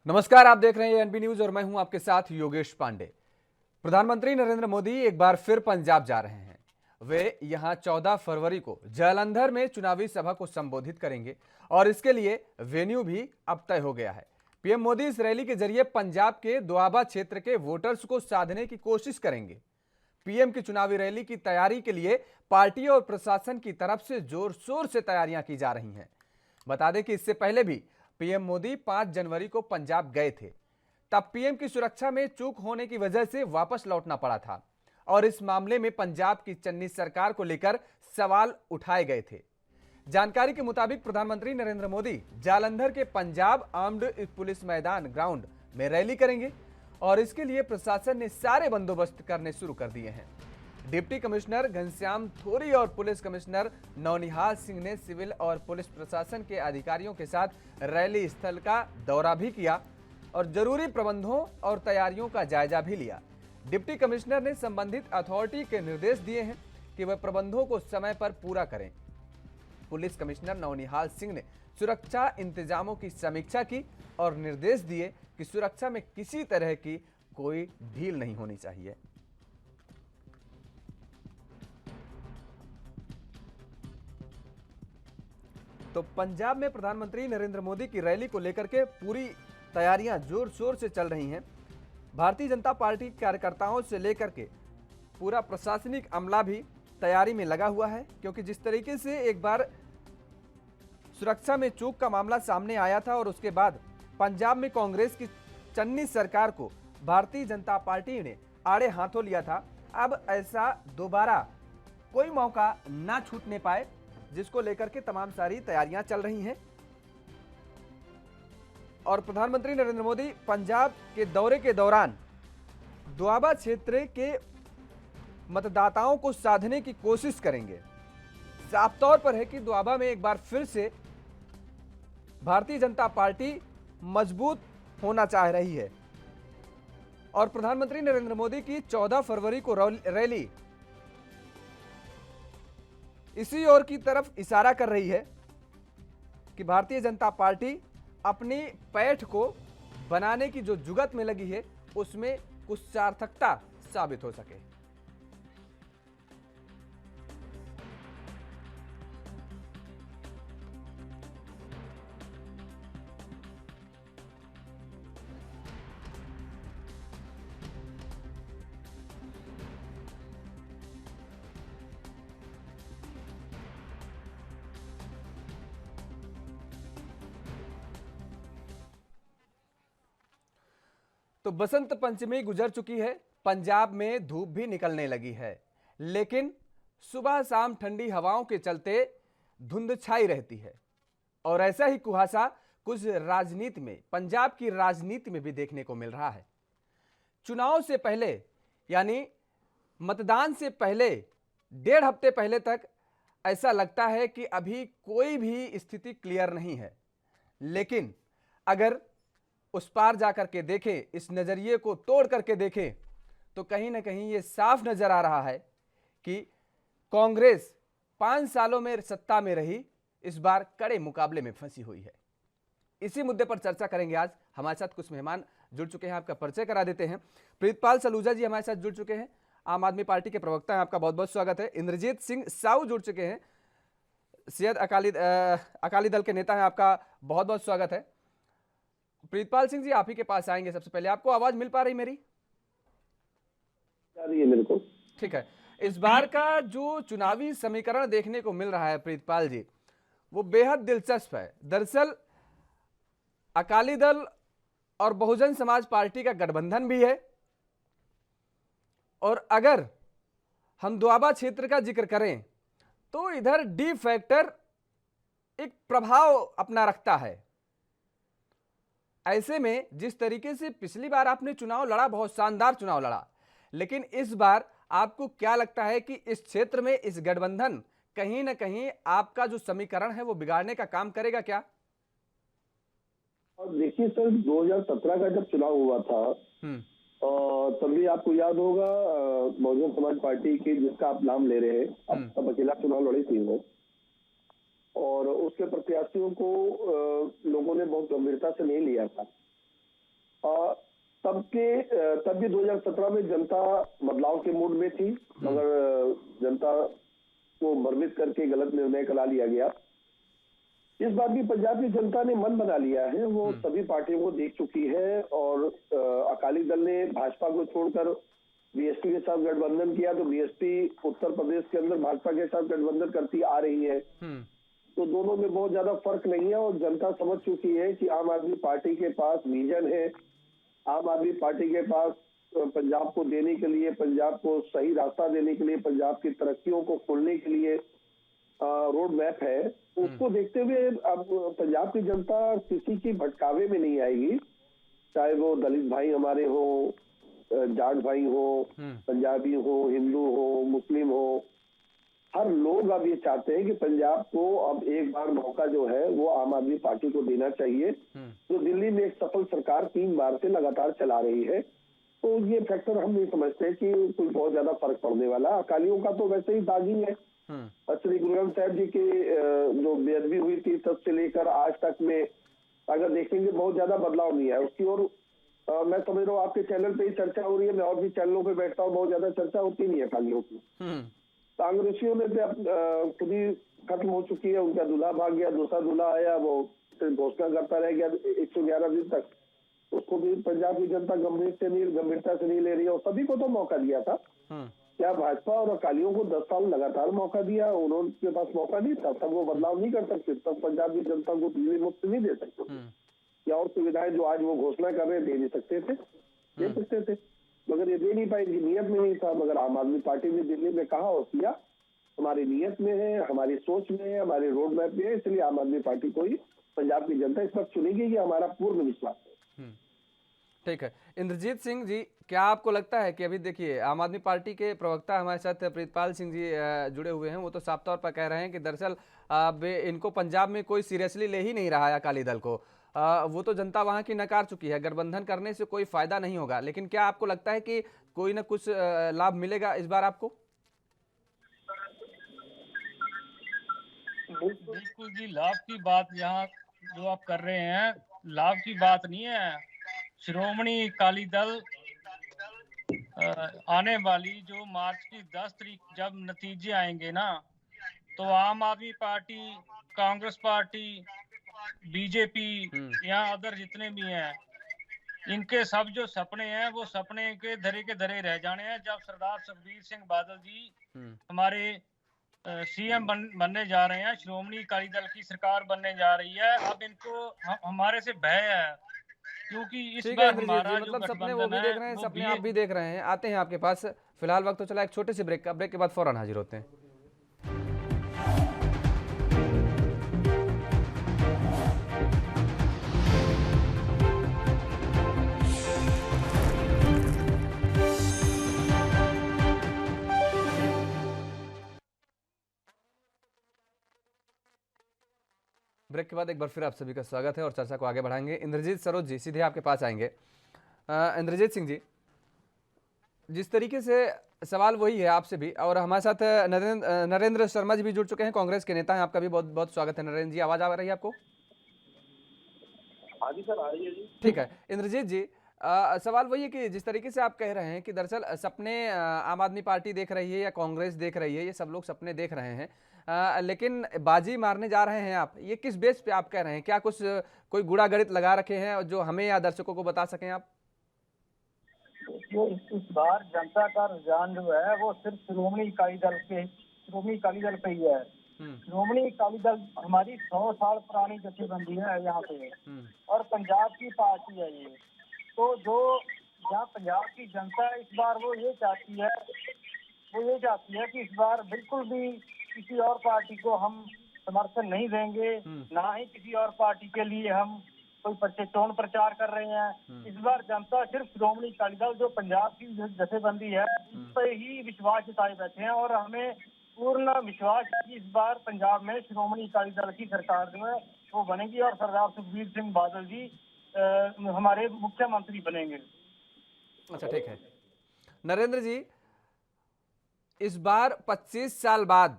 नमस्कार, आप देख रहे हैं एनबी न्यूज और मैं हूं आपके साथ योगेश पांडे। प्रधानमंत्री नरेंद्र मोदी एक बार फिर पंजाब जा रहे हैं। वे यहां 14 फरवरी को जालंधर में चुनावी सभा को संबोधित करेंगे और इसके लिए वेन्यू भी अब तय हो गया है। पीएम मोदी इस रैली के जरिए पंजाब के दोआबा क्षेत्र के वोटर्स को साधने की कोशिश करेंगे। पीएम की चुनावी रैली की तैयारी के लिए पार्टी और प्रशासन की तरफ से जोर शोर से तैयारियां की जा रही हैं। बता दें कि इससे पहले भी पीएम मोदी 5 जनवरी को पंजाब गए थे। तब पीएम की सुरक्षा में चूक होने की वजह से वापस लौटना पड़ा था और इस मामले में पंजाब की चन्नी सरकार को लेकर सवाल उठाए गए थे। जानकारी के मुताबिक प्रधानमंत्री नरेंद्र मोदी जालंधर के पंजाब आर्म्ड पुलिस मैदान ग्राउंड में रैली करेंगे और इसके लिए प्रशासन ने सारे बंदोबस्त करने शुरू कर दिए हैं। डिप्टी कमिश्नर घनश्याम थोरी और पुलिस कमिश्नर नौनिहाल सिंह ने सिविल और पुलिस प्रशासन के अधिकारियों के साथ रैली स्थल का दौरा भी किया और जरूरी प्रबंधों और तैयारियों का जायजा भी लिया। डिप्टी कमिश्नर ने संबंधित अथॉरिटी के निर्देश दिए हैं कि वह प्रबंधों को समय पर पूरा करें। पुलिस कमिश्नर नौनिहाल सिंह ने सुरक्षा इंतजामों की समीक्षा की और निर्देश दिए कि सुरक्षा में किसी तरह की कोई ढील नहीं होनी चाहिए। तो पंजाब में प्रधानमंत्री नरेंद्र मोदी की रैली को लेकर के पूरी तैयारियां जोर शोर से चल रही हैं। भारतीय जनता पार्टी कार्यकर्ताओं से लेकर के पूरा प्रशासनिक अमला भी तैयारी में लगा हुआ है, क्योंकि जिस तरीके से एक बार सुरक्षा में चूक का मामला सामने आया था और उसके बाद पंजाब में कांग्रेस की चन्नी सरकार को भारतीय जनता पार्टी ने आड़े हाथों लिया था। अब ऐसा दोबारा कोई मौका ना छूटने पाए, जिसको लेकर के तमाम सारी तैयारियां चल रही हैं। और प्रधानमंत्री नरेंद्र मोदी पंजाब के दौरे के दौरान दोआबा क्षेत्र के मतदाताओं को साधने की कोशिश करेंगे। साफ तौर पर है कि दोआबा में एक बार फिर से भारतीय जनता पार्टी मजबूत होना चाह रही है और प्रधानमंत्री नरेंद्र मोदी की 14 फरवरी को रैली इसी ओर की तरफ इशारा कर रही है कि भारतीय जनता पार्टी अपनी पैठ को बनाने की जो जुगत में लगी है उसमें कुछ सार्थकता साबित हो सके। तो बसंत पंचमी गुजर चुकी है, पंजाब में धूप भी निकलने लगी है, लेकिन सुबह शाम ठंडी हवाओं के चलते धुंध छाई रहती है और ऐसा ही कुहासा कुछ राजनीति में, पंजाब की राजनीति में भी देखने को मिल रहा है। चुनाव से पहले यानी मतदान से पहले 1.5 हफ्ते पहले तक ऐसा लगता है कि अभी कोई भी स्थिति क्लियर नहीं है, लेकिन अगर उस पार जाकर के देखें, इस नजरिए को तोड़ करके देखें, तो कहीं ना कहीं ये साफ नजर आ रहा है कि कांग्रेस 5 सालों में सत्ता में रही, इस बार कड़े मुकाबले में फंसी हुई है। इसी मुद्दे पर चर्चा करेंगे आज। हमारे साथ कुछ मेहमान जुड़ चुके हैं, आपका परिचय करा देते हैं। प्रीतपाल सलूजा जी हमारे साथ जुड़ चुके हैं, आम आदमी पार्टी के प्रवक्ता हैं, आपका बहुत बहुत स्वागत है। इंद्रजीत सिंह साहू जुड़ चुके हैं, सैयद अकाली दल के नेता हैं, आपका बहुत बहुत स्वागत है। प्रीतपाल सिंह जी, आप ही के पास आएंगे। सबसे पहले, आपको आवाज मिल पा रही मेरी? आ रही है मेरे को। ठीक है। इस बार का जो चुनावी समीकरण देखने को मिल रहा है प्रीतपाल जी, वो बेहद दिलचस्प है। दरअसल अकाली दल और बहुजन समाज पार्टी का गठबंधन भी है और अगर हम दोआबा क्षेत्र का जिक्र करें तो इधर डी फैक्टर एक प्रभाव अपना रखता है। ऐसे में जिस तरीके से पिछली बार आपने चुनाव लड़ा, बहुत शानदार चुनाव लड़ा, लेकिन इस बार आपको क्या लगता है कि इस क्षेत्र में इस गठबंधन कहीं ना कहीं आपका जो समीकरण है वो बिगाड़ने का काम करेगा क्या? और देखिए सर, 2017 का जब चुनाव हुआ था तभी आपको याद होगा बहुजन समाज पार्टी की, जिसका आप नाम ले रहे हैं, अब अकेला चुनाव लड़ी थी वो, और उसके प्रत्याशियों को लोगों ने बहुत गंभीरता से नहीं लिया था। तब भी 2017 में जनता बदलाव के मूड में थी, मगर जनता को भ्रमित करके गलत निर्णय करा लिया गया। इस बार भी पंजाब की जनता ने मन बना लिया है, वो सभी पार्टियों को देख चुकी है और अकाली दल ने भाजपा को छोड़कर बीएसपी के साथ गठबंधन किया, तो बीएसपी उत्तर प्रदेश के अंदर भाजपा के साथ गठबंधन करती आ रही है। तो दोनों में बहुत ज्यादा फर्क नहीं है और जनता समझ चुकी है कि आम आदमी पार्टी के पास विजन है, आम आदमी पार्टी के पास पंजाब को देने के लिए, पंजाब को सही रास्ता देने के लिए, पंजाब की तरक्कियों को खोलने के लिए रोड मैप है। उसको देखते हुए अब पंजाब की जनता किसी की भटकावे में नहीं आएगी, चाहे वो दलित भाई हमारे हो, जाट भाई हो, पंजाबी हो, हिंदू हो, मुस्लिम हो, हर लोग अब ये चाहते हैं कि पंजाब को अब एक बार मौका जो है वो आम आदमी पार्टी को देना चाहिए, जो दिल्ली में एक सफल सरकार 3 बार से लगातार चला रही है। तो ये फैक्टर हम नहीं समझते कि कोई बहुत ज्यादा फर्क पड़ने वाला। अकालियों का तो वैसे ही दागी है। श्री गुरु ग्रंथ साहिब जी की जो बेअदबी हुई थी तब से लेकर आज तक में अगर देखेंगे बहुत ज्यादा बदलाव नहीं है उसकी। और मैं समझ रहा हूँ आपके चैनल पे ही चर्चा हो रही है, मैं और भी चैनलों पे बैठता हूँ, बहुत ज्यादा चर्चा होती नहीं है अकालियों की। कांग्रेसियों में खुद ही खत्म हो चुकी है, उनका दूल्हा भाग गया, दूसरा दूल्हा आया, वो घोषणा करता रह गया 111 दिन तक। उसको भी पंजाब की जनता गंभीरता से नहीं ले रही है। और सभी को तो मौका दिया था, क्या भाजपा और अकालियों को 10 साल लगातार मौका दिया, उन्होंने पास मौका नहीं था, तब वो बदलाव नहीं कर सकते, तब पंजाब की जनता को बिजली मुफ्त नहीं दे सकते, या और सुविधाएं जो आज वो घोषणा कर रहे दे नहीं सकते थे, दे सकते थे, मगर ये दे नहीं पाए, इनकी नियत में नहीं था। मगर आम आदमी पार्टी ने दिल्ली में कहा और किया, हमारी नियत में है, हमारी सोच में है, हमारे रोड मैप में है, इसलिए आम आदमी पार्टी को ही पंजाब की जनता इस वक्त चुनेगी, ये हमारा पूर्ण विश्वास है। ठीक है। इंद्रजीत सिंह जी, क्या आपको लगता है कि अभी देखिए आम आदमी पार्टी के प्रवक्ता हमारे साथ प्रीतपाल सिंह जी जुड़े हुए हैं, वो तो साफ तौर पर कह रहे हैं कि दरअसल इनको पंजाब में कोई सीरियसली ले ही नहीं रहा है अकाली दल को, वो तो जनता वहां की नकार चुकी है, गठबंधन करने से कोई फायदा नहीं होगा। लेकिन क्या आपको लगता है कि कोई ना कुछ लाभ मिलेगा इस बार आपको? बिल्कुल जी, लाभ की बात यहाँ जो आप कर रहे हैं, लाभ की बात नहीं है। श्रोमणी अकाली दल आने वाली जो मार्च की 10 तारीख जब नतीजे आएंगे ना, तो आम आदमी पार्टी, कांग्रेस पार्टी, बीजेपी या अदर जितने भी हैं, इनके सब जो सपने हैं वो सपने के धरे रह जाने हैं। जब सरदार सुखबीर सिंह बादल जी हमारे सीएम बनने जा रहे हैं, श्रोमणी अकाली दल की सरकार बनने जा रही है, अब इनको हमारे से भय है, क्योंकि इस बार हमारा मतलब सपने वो भी देख रहे हैं, सपने आप भी देख रहे हैं। आते हैं आपके पास, फिलहाल वक्त तो चला एक छोटे से ब्रेक का, ब्रेक के बाद फौरन हाजिर होते हैं। ब्रेक के बाद एक बार फिर आप सभी का स्वागत है और चर्चा को आगे बढ़ाएंगे। इंद्रजीत सरोज जी, सीधे आपके पास आएंगे। इंद्रजीत सिंह जी, जिस तरीके से सवाल वही है आपसे भी, और हमारे साथ नरेंद्र शर्मा जी भी जुड़ चुके हैं, कांग्रेस के नेता हैं। आपका भी बहुत बहुत स्वागत है नरेंद्र जी। आवाज आ रही है आपको? हाँ जी सर, आ रही है जी। ठीक है इंद्रजीत जी, सवाल वही है कि जिस तरीके से आप कह रहे हैं कि दरअसल सपने आम आदमी पार्टी देख रही है या कांग्रेस देख रही है, ये सब लोग सपने देख रहे हैं, लेकिन बाजी मारने जा रहे हैं आप, ये किस बेस पे आप कह रहे हैं? क्या कुछ कोई गुड़ा गणित लगा रखे हैं जो हमें या दर्शकों को बता सकें आप? वो इस बार जनता का रुझान जो है वो सिर्फ श्रोमणी अकाली दल पे ही है। श्रोमणी अकाली दल हमारी 100 साल पुरानी जथेबंदी है यहाँ पे, और पंजाब की पार्टी है ये। तो जो जहाँ पंजाब की जनता इस बार वो ये चाहती है कि इस बार बिल्कुल भी किसी और पार्टी को हम समर्थन नहीं देंगे, ना ही किसी और पार्टी के लिए हम कोई चोन प्रचार कर रहे हैं। इस बार जनता सिर्फ श्रोमणी अकाली दल जो पंजाब की जथेबंदी है इस पर ही विश्वास जताए बैठे हैं, और हमें पूर्ण विश्वास है कि इस बार पंजाब में श्रोमणी अकाली दल की सरकार जो है वो बनेगी और सरदार सुखबीर सिंह बादल जी हमारे मुख्यमंत्री बनेंगे। अच्छा ठीक है नरेंद्र जी, इस बार 25 साल बाद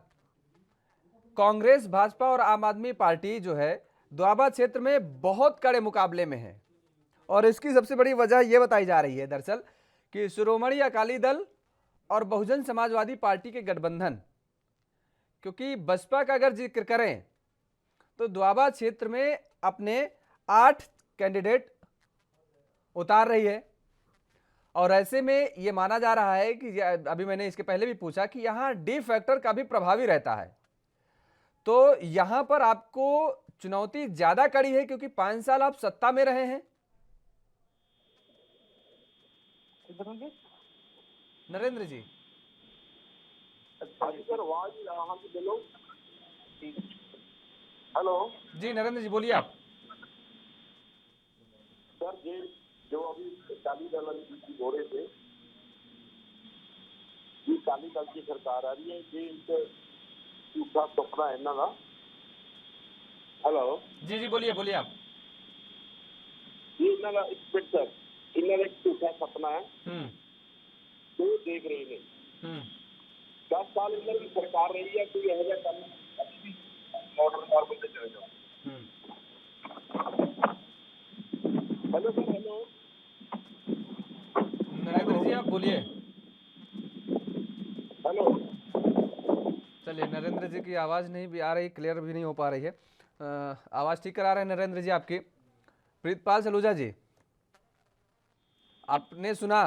कांग्रेस, भाजपा और आम आदमी पार्टी जो है दोआबा क्षेत्र में बहुत कड़े मुकाबले में है, और इसकी सबसे बड़ी वजह यह बताई जा रही है दरअसल कि शिरोमणि अकाली दल और बहुजन समाजवादी पार्टी के गठबंधन, क्योंकि बसपा का अगर जिक्र करें तो दोआबा क्षेत्र में अपने 8 कैंडिडेट उतार रही है और ऐसे में ये माना जा रहा है कि अभी मैंने इसके पहले भी पूछा कि यहाँ डी फैक्टर का भी प्रभावी रहता है, तो यहाँ पर आपको चुनौती ज्यादा कड़ी है क्योंकि 5 साल आप सत्ता में रहे हैं। नरेंद्र जी हेलो जी, नरेंद्र जी बोलिए आप। सर, ये जो अभी अकाली दल की हो रहे थे, ये अकाली दल की सरकार आ रही है, ये एक झूठा सपना है इन्हों का। हेलो जी जी बोलिए बोलिए आप। ये इन्हों का एक मिनट सर, इन्हों का एक झूठा सपना है तो देख रहे हैं। 10 साल इन्हों की सरकार रही है, कोई यह काम मॉडल कार बनते चले जाओ। हेलो सर, हेलो नरेंद्र जी आप बोलिए। हेलो चलिए, नरेंद्र जी की आवाज़ नहीं भी आ रही, क्लियर भी नहीं हो पा रही है। आवाज़ ठीक करा रहे हैं नरेंद्र जी आपकी। प्रीतपाल सलूजा जी, आपने सुना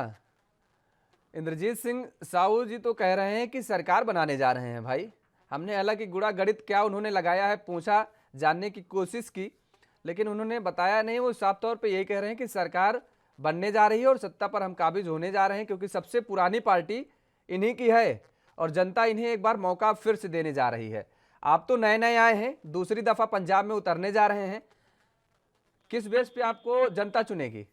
इंद्रजीत सिंह साहू जी तो कह रहे हैं कि सरकार बनाने जा रहे हैं। भाई, हमने हालांकि गुड़ा गणित क्या उन्होंने लगाया है पूछा, जानने की कोशिश की, लेकिन उन्होंने बताया नहीं। वो साफ तौर पे यही कह रहे हैं कि सरकार बनने जा रही है और सत्ता पर हम काबिज होने जा रहे हैं क्योंकि सबसे पुरानी पार्टी इन्हीं की है और जनता इन्हें एक बार मौका फिर से देने जा रही है। आप तो नए नए आए हैं, दूसरी दफा पंजाब में उतरने जा रहे हैं, किस बेस पे आपको जनता चुनेगी?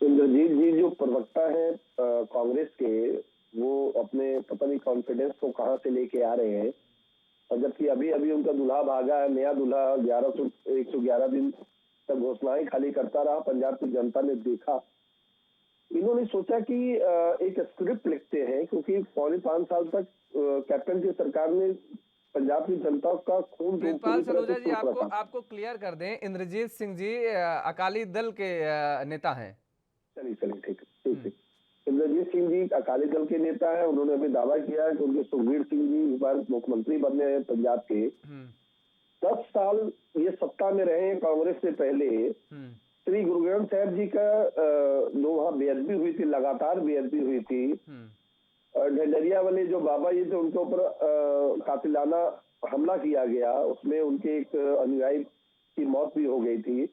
इंद्रजीत जी जो प्रवक्ता है कांग्रेस के, वो अपने पता नहीं कॉन्फिडेंस को कहाँ से लेके आ रहे हैं, और जबकि अभी अभी उनका दूल्हा भागा है, नया दूल्हा 111 दिन तक घोषणाएं खाली करता रहा। पंजाब की जनता ने देखा, इन्होंने सोचा कि एक स्क्रिप्ट लिखते हैं, क्योंकि 5.25 साल तक कैप्टन की सरकार ने पंजाब की जनता का खून प्रीतपाल सलूजा जी आपको क्लियर कर दें, इंद्रजीत सिंह जी अकाली दल के नेता हैं। चलिए ठीक है। इंद्रजीत सिंह जी अकाली दल के नेता है। उन्होंने अभी दावा किया है कि उनके सुखबीर सिंह जी इस बार मुख्यमंत्री बनने हैं पंजाब के। 10 साल ये सत्ता में रहे कांग्रेस से पहले। श्री गुरु ग्रंथ साहब जी का जो वहाँ बेअदबी हुई थी, लगातार बेअदबी हुई थी। ढंडरिया वाले जो बाबा जी थे उनके ऊपर कातिलाना हमला किया गया, उसमें उनके एक अनुयायी की मौत भी हो गई थी।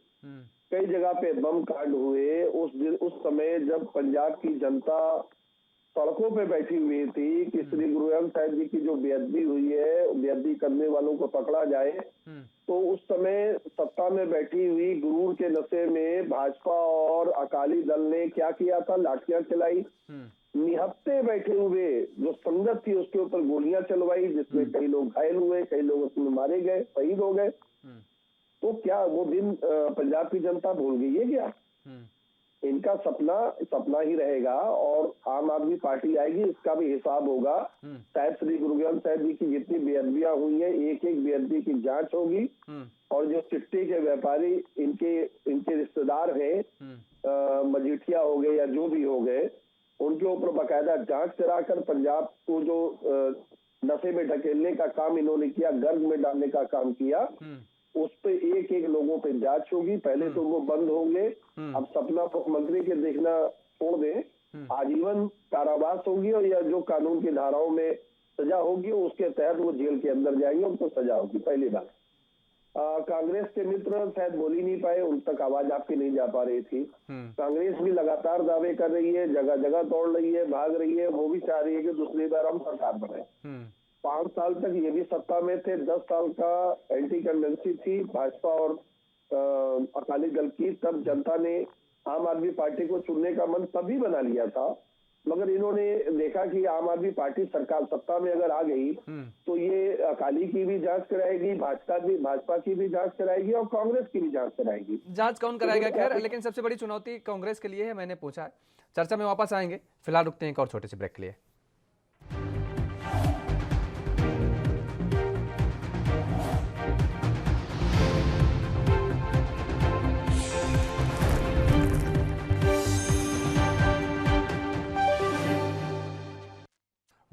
कई जगह पे बम कांड हुए। उस समय जब पंजाब की जनता सड़कों पे बैठी हुई थी कि श्री गुरु ग्रंथ साहब जी की जो बेअदबी हुई है, बेअदबी करने वालों को पकड़ा जाए, तो उस समय सत्ता में बैठी हुई गुरूर के नशे में भाजपा और अकाली दल ने क्या किया था? लाठियां चलाई। निहत्ते बैठे हुए जो संगत थी उसके ऊपर गोलियां चलवाई, जिसमें कई लोग घायल हुए, कई लोग उसमें मारे गए, शहीद हो गए। तो क्या वो दिन पंजाब की जनता भूल गई है क्या? इनका सपना ही रहेगा और आम आदमी पार्टी आएगी, इसका भी हिसाब होगा। शायद श्री गुरु ग्रंथ साहब जी की जितनी बेअदबियां हुई है, एक एक बेअदबी की जांच होगी और जो चिट्ठी के व्यापारी इनके रिश्तेदार हैं, मजीठिया हो गए या जो भी हो गए, उनके ऊपर बाकायदा जांच कराकर पंजाब को जो नशे में ढकेलने का काम इन्होंने किया, गर्ग में डालने का काम किया, उस पे एक एक लोगों पे जांच होगी। पहले तो वो बंद होंगे। अब सपना मुख्यमंत्री के देखना छोड़ दें, आजीवन कारावास होगी और या जो कानून की धाराओं में सजा होगी उसके तहत वो जेल के अंदर जाएंगे, उनको सजा होगी। पहली बात, कांग्रेस के मित्र शायद बोल ही नहीं पाए, उन तक आवाज आपकी नहीं जा पा रही थी। कांग्रेस भी लगातार दावे कर रही है, जगह जगह दौड़ रही है, भाग रही है। वो भी चाह रही है कि दूसरी बार हम सरकार बनाए। 5 साल तक ये भी सत्ता में थे। 10 साल का एंटी कंडेंसी थी भाजपा और अकाली दल की। तब जनता ने आम आदमी पार्टी को चुनने का मन तभी बना लिया था, मगर इन्होंने देखा कि आम आदमी पार्टी सरकार सत्ता में अगर आ गई तो ये अकाली की भी जांच कराएगी, भाजपा की भी जांच कराएगी और कांग्रेस की भी जांच कराएगी। जांच कौन कराएगा? खैर, लेकिन सबसे बड़ी चुनौती कांग्रेस के लिए है, मैंने पूछा है। चर्चा में वापस आएंगे, फिलहाल रुकते हैं एक और छोटे से ब्रेक के लिए।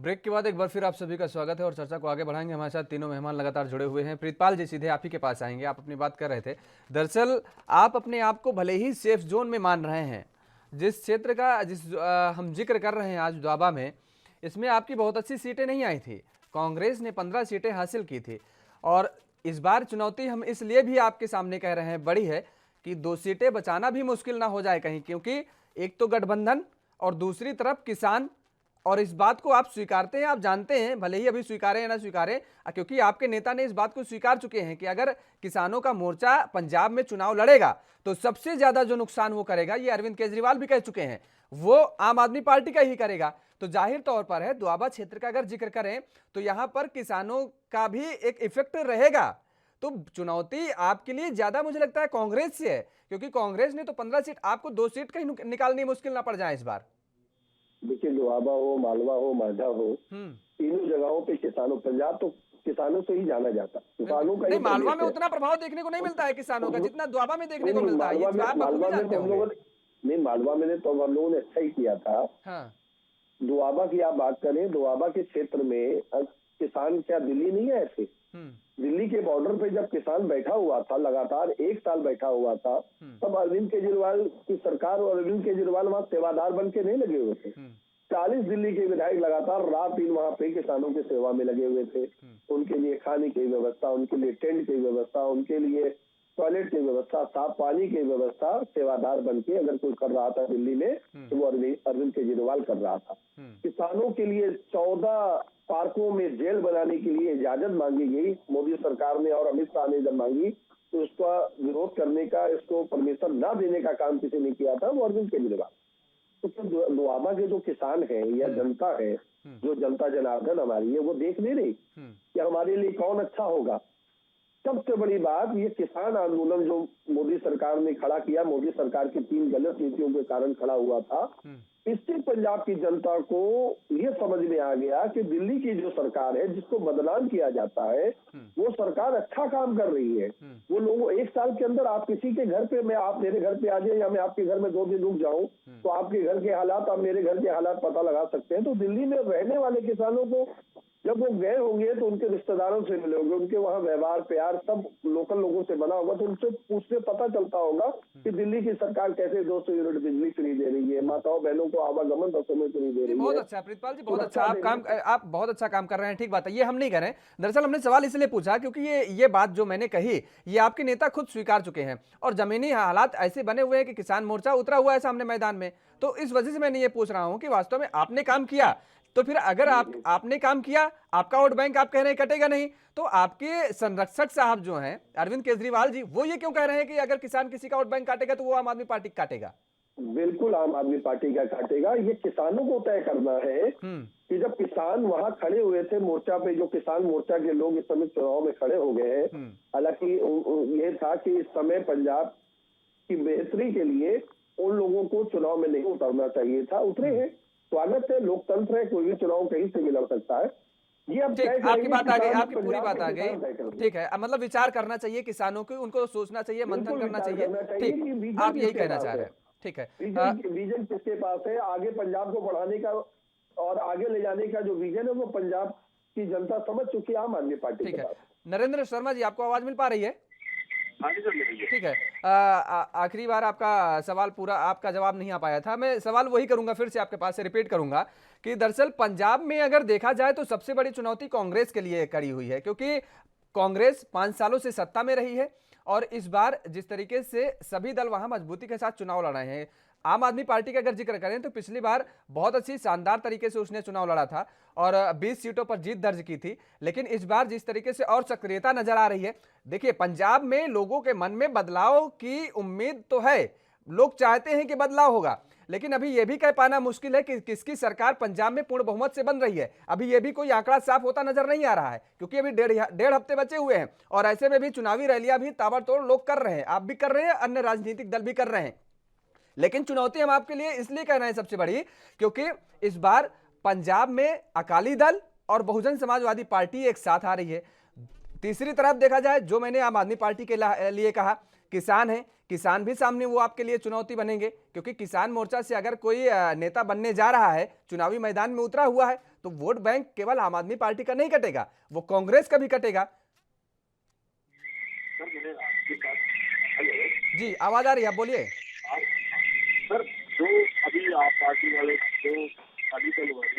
ब्रेक के बाद एक बार फिर आप सभी का स्वागत है और चर्चा को आगे बढ़ाएंगे। हमारे साथ तीनों मेहमान लगातार जुड़े हुए हैं। प्रीतपाल जी, सीधे आप ही के पास आएंगे। आप अपनी बात कर रहे थे, दरअसल आप अपने आप को भले ही सेफ जोन में मान रहे हैं, जिस क्षेत्र का हम जिक्र कर रहे हैं आज द्वाबा में, इसमें आपकी बहुत अच्छी सीटें नहीं आई थी। कांग्रेस ने 15 सीटें हासिल की थी और इस बार चुनौती हम इसलिए भी आपके सामने कह रहे हैं बड़ी है कि 2 सीटें बचाना भी मुश्किल ना हो जाए कहीं, क्योंकि एक तो गठबंधन और दूसरी तरफ किसान। और इस बात को आप स्वीकारते हैं, आप जानते हैं, भले ही अभी स्वीकारें या ना स्वीकारें, क्योंकि आपके नेता ने इस बात को स्वीकार चुके हैं कि अगर किसानों का मोर्चा पंजाब में चुनाव लड़ेगा तो सबसे ज्यादा जो नुकसान वो करेगा, ये अरविंद केजरीवाल भी कह चुके हैं, वो आम आदमी पार्टी का ही करेगा। तो जाहिर तौर पर है, दोआबा क्षेत्र का अगर जिक्र करें तो यहां पर किसानों का भी एक इफेक्ट रहेगा। तो चुनौती आपके लिए ज्यादा मुझे लगता है कांग्रेस से है, क्योंकि कांग्रेस ने तो 15 सीट, आपको 2 सीट कहीं निकालनी मुश्किल ना पड़ जाए इस बार। देखिए, दोआबा हो, मालवा हो, माझा हो, तीनों जगहों पे किसानों, पंजाब तो किसानों से ही जाना जाता, किसानों का नहीं, मालवा में उतना प्रभाव देखने को नहीं मिलता है किसानों का जितना दोआबा में देखने को मिलता है। मालवा में तो हम लोगों ने, मालवा में तो हम लोगों ने अच्छा ही किया था। हाँ। दोआबा की आप बात करें, दोआबा के क्षेत्र में किसान क्या दिल्ली नहीं है ऐसे? दिल्ली के बॉर्डर पे जब किसान बैठा हुआ था, लगातार 1 साल बैठा हुआ था, तब अरविंद केजरीवाल की सरकार और अरविंद केजरीवाल वहाँ सेवादार बन के नहीं लगे हुए थे। 40 दिल्ली के विधायक लगातार रात दिन वहाँ पे किसानों की सेवा में लगे हुए थे। उनके लिए खाने की व्यवस्था, उनके लिए टेंट की व्यवस्था, उनके लिए टॉयलेट की व्यवस्था, साफ पानी की व्यवस्था सेवादार बन के अगर कोई कर रहा था दिल्ली में, तो वो अरविंद केजरीवाल कर रहा था। किसानों के लिए 14 पार्कों में जेल बनाने के लिए इजाजत मांगी गई मोदी सरकार ने, और अमित शाह ने जब मांगी तो उसका विरोध करने का, इसको परमिशन न देने का काम किसी ने किया था, वो अरविंद केजरीवाल। तो दोआबा के जो किसान है या जनता है, जो जनता जनार्दन हमारी है, वो देख नहीं रही कि हमारे लिए कौन अच्छा होगा। सबसे बड़ी बात, ये किसान आंदोलन जो मोदी सरकार ने खड़ा किया, मोदी सरकार की 3 गलत नीतियों के कारण खड़ा हुआ था, इससे पंजाब की जनता को ये समझ में आ गया कि दिल्ली की जो सरकार है, जिसको बदनाम किया जाता है, वो सरकार अच्छा काम कर रही है। वो लोगों 1 साल के अंदर आप किसी के घर पे, मैं आप मेरे घर पे आ जाए या मैं आपके घर में 2 दिन रुक जाऊं, तो आपके घर के हालात, आप मेरे घर के हालात पता लगा सकते हैं। तो दिल्ली में रहने वाले किसानों को जब वो गए होंगे तो उनके रिश्तेदारों से मिले होंगे, उनके वहाँ व्यवहार प्यार सब लोकल लोगों से बना होगा, तो उनसे पूछने पता चलता होगा कि दिल्ली की सरकार कैसे 200 यूनिट बिजली फ्री दे रही है, माताओं बहनों को आवागमन बसों में फ्री दे रही है। बहुत अच्छा प्रीतपाल जी, बहुत अच्छा आप बहुत अच्छा काम कर रहे हैं। ठीक बात है, ये हम नहीं कर रहे हैं। दरअसल हमने सवाल इसलिए पूछा क्योंकि ये बात जो मैंने कही, ये आपके नेता खुद स्वीकार चुके हैं और जमीनी हालात ऐसे बने हुए हैं कि किसान मोर्चा उतरा हुआ है सामने मैदान में। तो इस वजह से मैंने ये पूछ रहा हूं कि वास्तव में आपने काम किया, तो फिर अगर आपने काम किया, आपका वोट बैंक आप कह रहे हैं कटेगा नहीं, तो आपके संरक्षक साहब जो हैं अरविंद केजरीवाल जी, वो ये क्यों कह रहे हैं कि अगर किसान किसी का वोट बैंक काटेगा तो वो आम आदमी पार्टी काटेगा? बिल्कुल आम आदमी पार्टी का काटेगा। ये किसानों को तय करना है कि जब किसान वहां खड़े हुए थे मोर्चा पे, जो किसान मोर्चा के लोग इस समय चुनाव में खड़े हो गए हैं, हालांकि ये था कि इस समय पंजाब की बेहतरी के लिए उन लोगों को चुनाव में नहीं उतरना चाहिए था, उतरे हैं। स्वागत है, लोकतंत्र है, कोई भी चुनाव कहीं से भी लड़ सकता है। ये अब आपकी बात आ गई, आपकी पूरी बात आ गई। ठीक है, मतलब विचार करना चाहिए किसानों को, उनको सोचना चाहिए, मंथन करना चाहिए। ठीक, आप यही कहना चाह रहे हैं। ठीक है, विजन किसके पास है आगे पंजाब को बढ़ाने का और आगे ले जाने का जो विजन है, वो पंजाब की जनता समझ चुकी है आम आदमी पार्टी के पास। नरेंद्र शर्मा जी, आपको आवाज मिल पा रही है? ठीक है, आखिरी बार आपका सवाल पूरा, आपका जवाब नहीं आ पाया था। मैं सवाल वही करूंगा, फिर से आपके पास से रिपीट करूंगा कि दरअसल पंजाब में अगर देखा जाए तो सबसे बड़ी चुनौती कांग्रेस के लिए खड़ी हुई है, क्योंकि कांग्रेस 5 सालों से सत्ता में रही है और इस बार जिस तरीके से सभी दल वहां मजबूती के साथ चुनाव लड़ रहे हैं, आम आदमी पार्टी का अगर जिक्र करें तो पिछली बार बहुत अच्छी शानदार तरीके से उसने चुनाव लड़ा था और 20 सीटों पर जीत दर्ज की थी, लेकिन इस बार जिस तरीके से और सक्रियता नजर आ रही है, देखिए पंजाब में लोगों के मन में बदलाव की उम्मीद तो है, लोग चाहते हैं कि बदलाव होगा, लेकिन अभी यह भी कह पाना मुश्किल है कि किसकी सरकार पंजाब में पूर्ण बहुमत से बन रही है। अभी यह भी कोई आंकड़ा साफ होता नजर नहीं आ रहा है, क्योंकि अभी डेढ़ हफ्ते बचे हुए हैं और ऐसे में भी चुनावी रैलियां भी ताबड़तोड़ लोग कर रहे हैं, आप भी कर रहे हैं, अन्य राजनीतिक दल भी कर रहे हैं। लेकिन चुनौती हम आपके लिए इसलिए कह रहे हैं सबसे बड़ी, क्योंकि इस बार पंजाब में अकाली दल और बहुजन समाजवादी पार्टी एक साथ आ रही है। तीसरी तरफ देखा जाए, जो मैंने आम आदमी पार्टी के लिए कहा किसान हैं, किसान भी सामने वो आपके लिए चुनौती बनेंगे, क्योंकि किसान मोर्चा से अगर कोई नेता बनने जा रहा है, चुनावी मैदान में उतरा हुआ है, तो वोट बैंक केवल आम आदमी पार्टी का नहीं कटेगा, वो कांग्रेस का भी कटेगा। सर मैंने आपके पास, हेलो जी आवाज आ रही है, आप बोलिए। सर, जो अभी आप पार्टी वाले जो अभी कल हो रही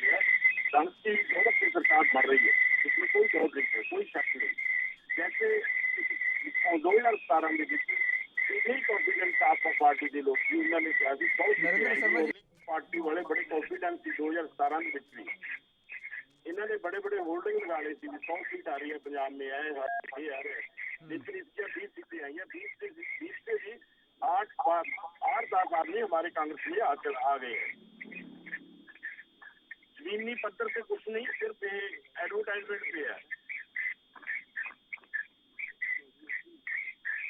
है, संघ की मदद से सरकार बढ़ रही है, इसमें कोई डाउट नहीं है, कोई शक नहीं। जैसे 2017 में जितनी कॉन्फिडेंस आपको पार्टी के लोग की उन्होंने किया कि नरेंद्र शर्मा जी, पार्टी वाले बड़ी कॉन्फिडेंस थी 2017 में जितनी इन्होंने बड़े बड़े होल्डिंग लगा ली थी, 100 सीट आ रही है पंजाब में, आए आ रहे हैं, लेकिन इसकी 20 सीटें आई हैं, 20 से भी 8-10 आदमी हमारे कांग्रेस में आकर आ गए हैं। जमीनी पत्थर पे कुछ नहीं, सिर्फ एडवर्टाइजमेंट पे है।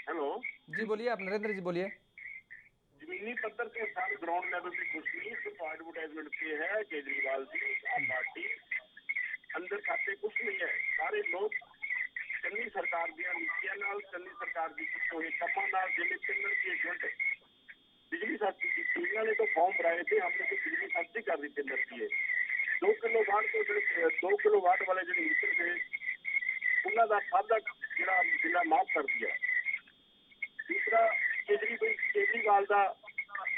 हेलो जी बोलिए, आप नरेंद्र जी बोलिए। जमीनी पत्थर पे सारे ग्राउंड लेवल पे कुछ नहीं, सिर्फ एडवर्टाइजमेंट पे है। केजरीवाल जी आप पार्टी अंदर खाते कुछ नहीं है। सारे लोग चन्नी सरकार दिया नीतियां नाल, चन्नी सरकार दी कमा नाल जिले पिंडर की एक बिजली सस्ती की थी, इन्होंने तो फॉर्म भराए थे, हमने तो बिजली सस्ती कर दी पिंडर की 2 किलो वाट वाले जो मीटर थे उन्होंने का सादा जिला माफ कर दिया। दूसरा केजरीवाल का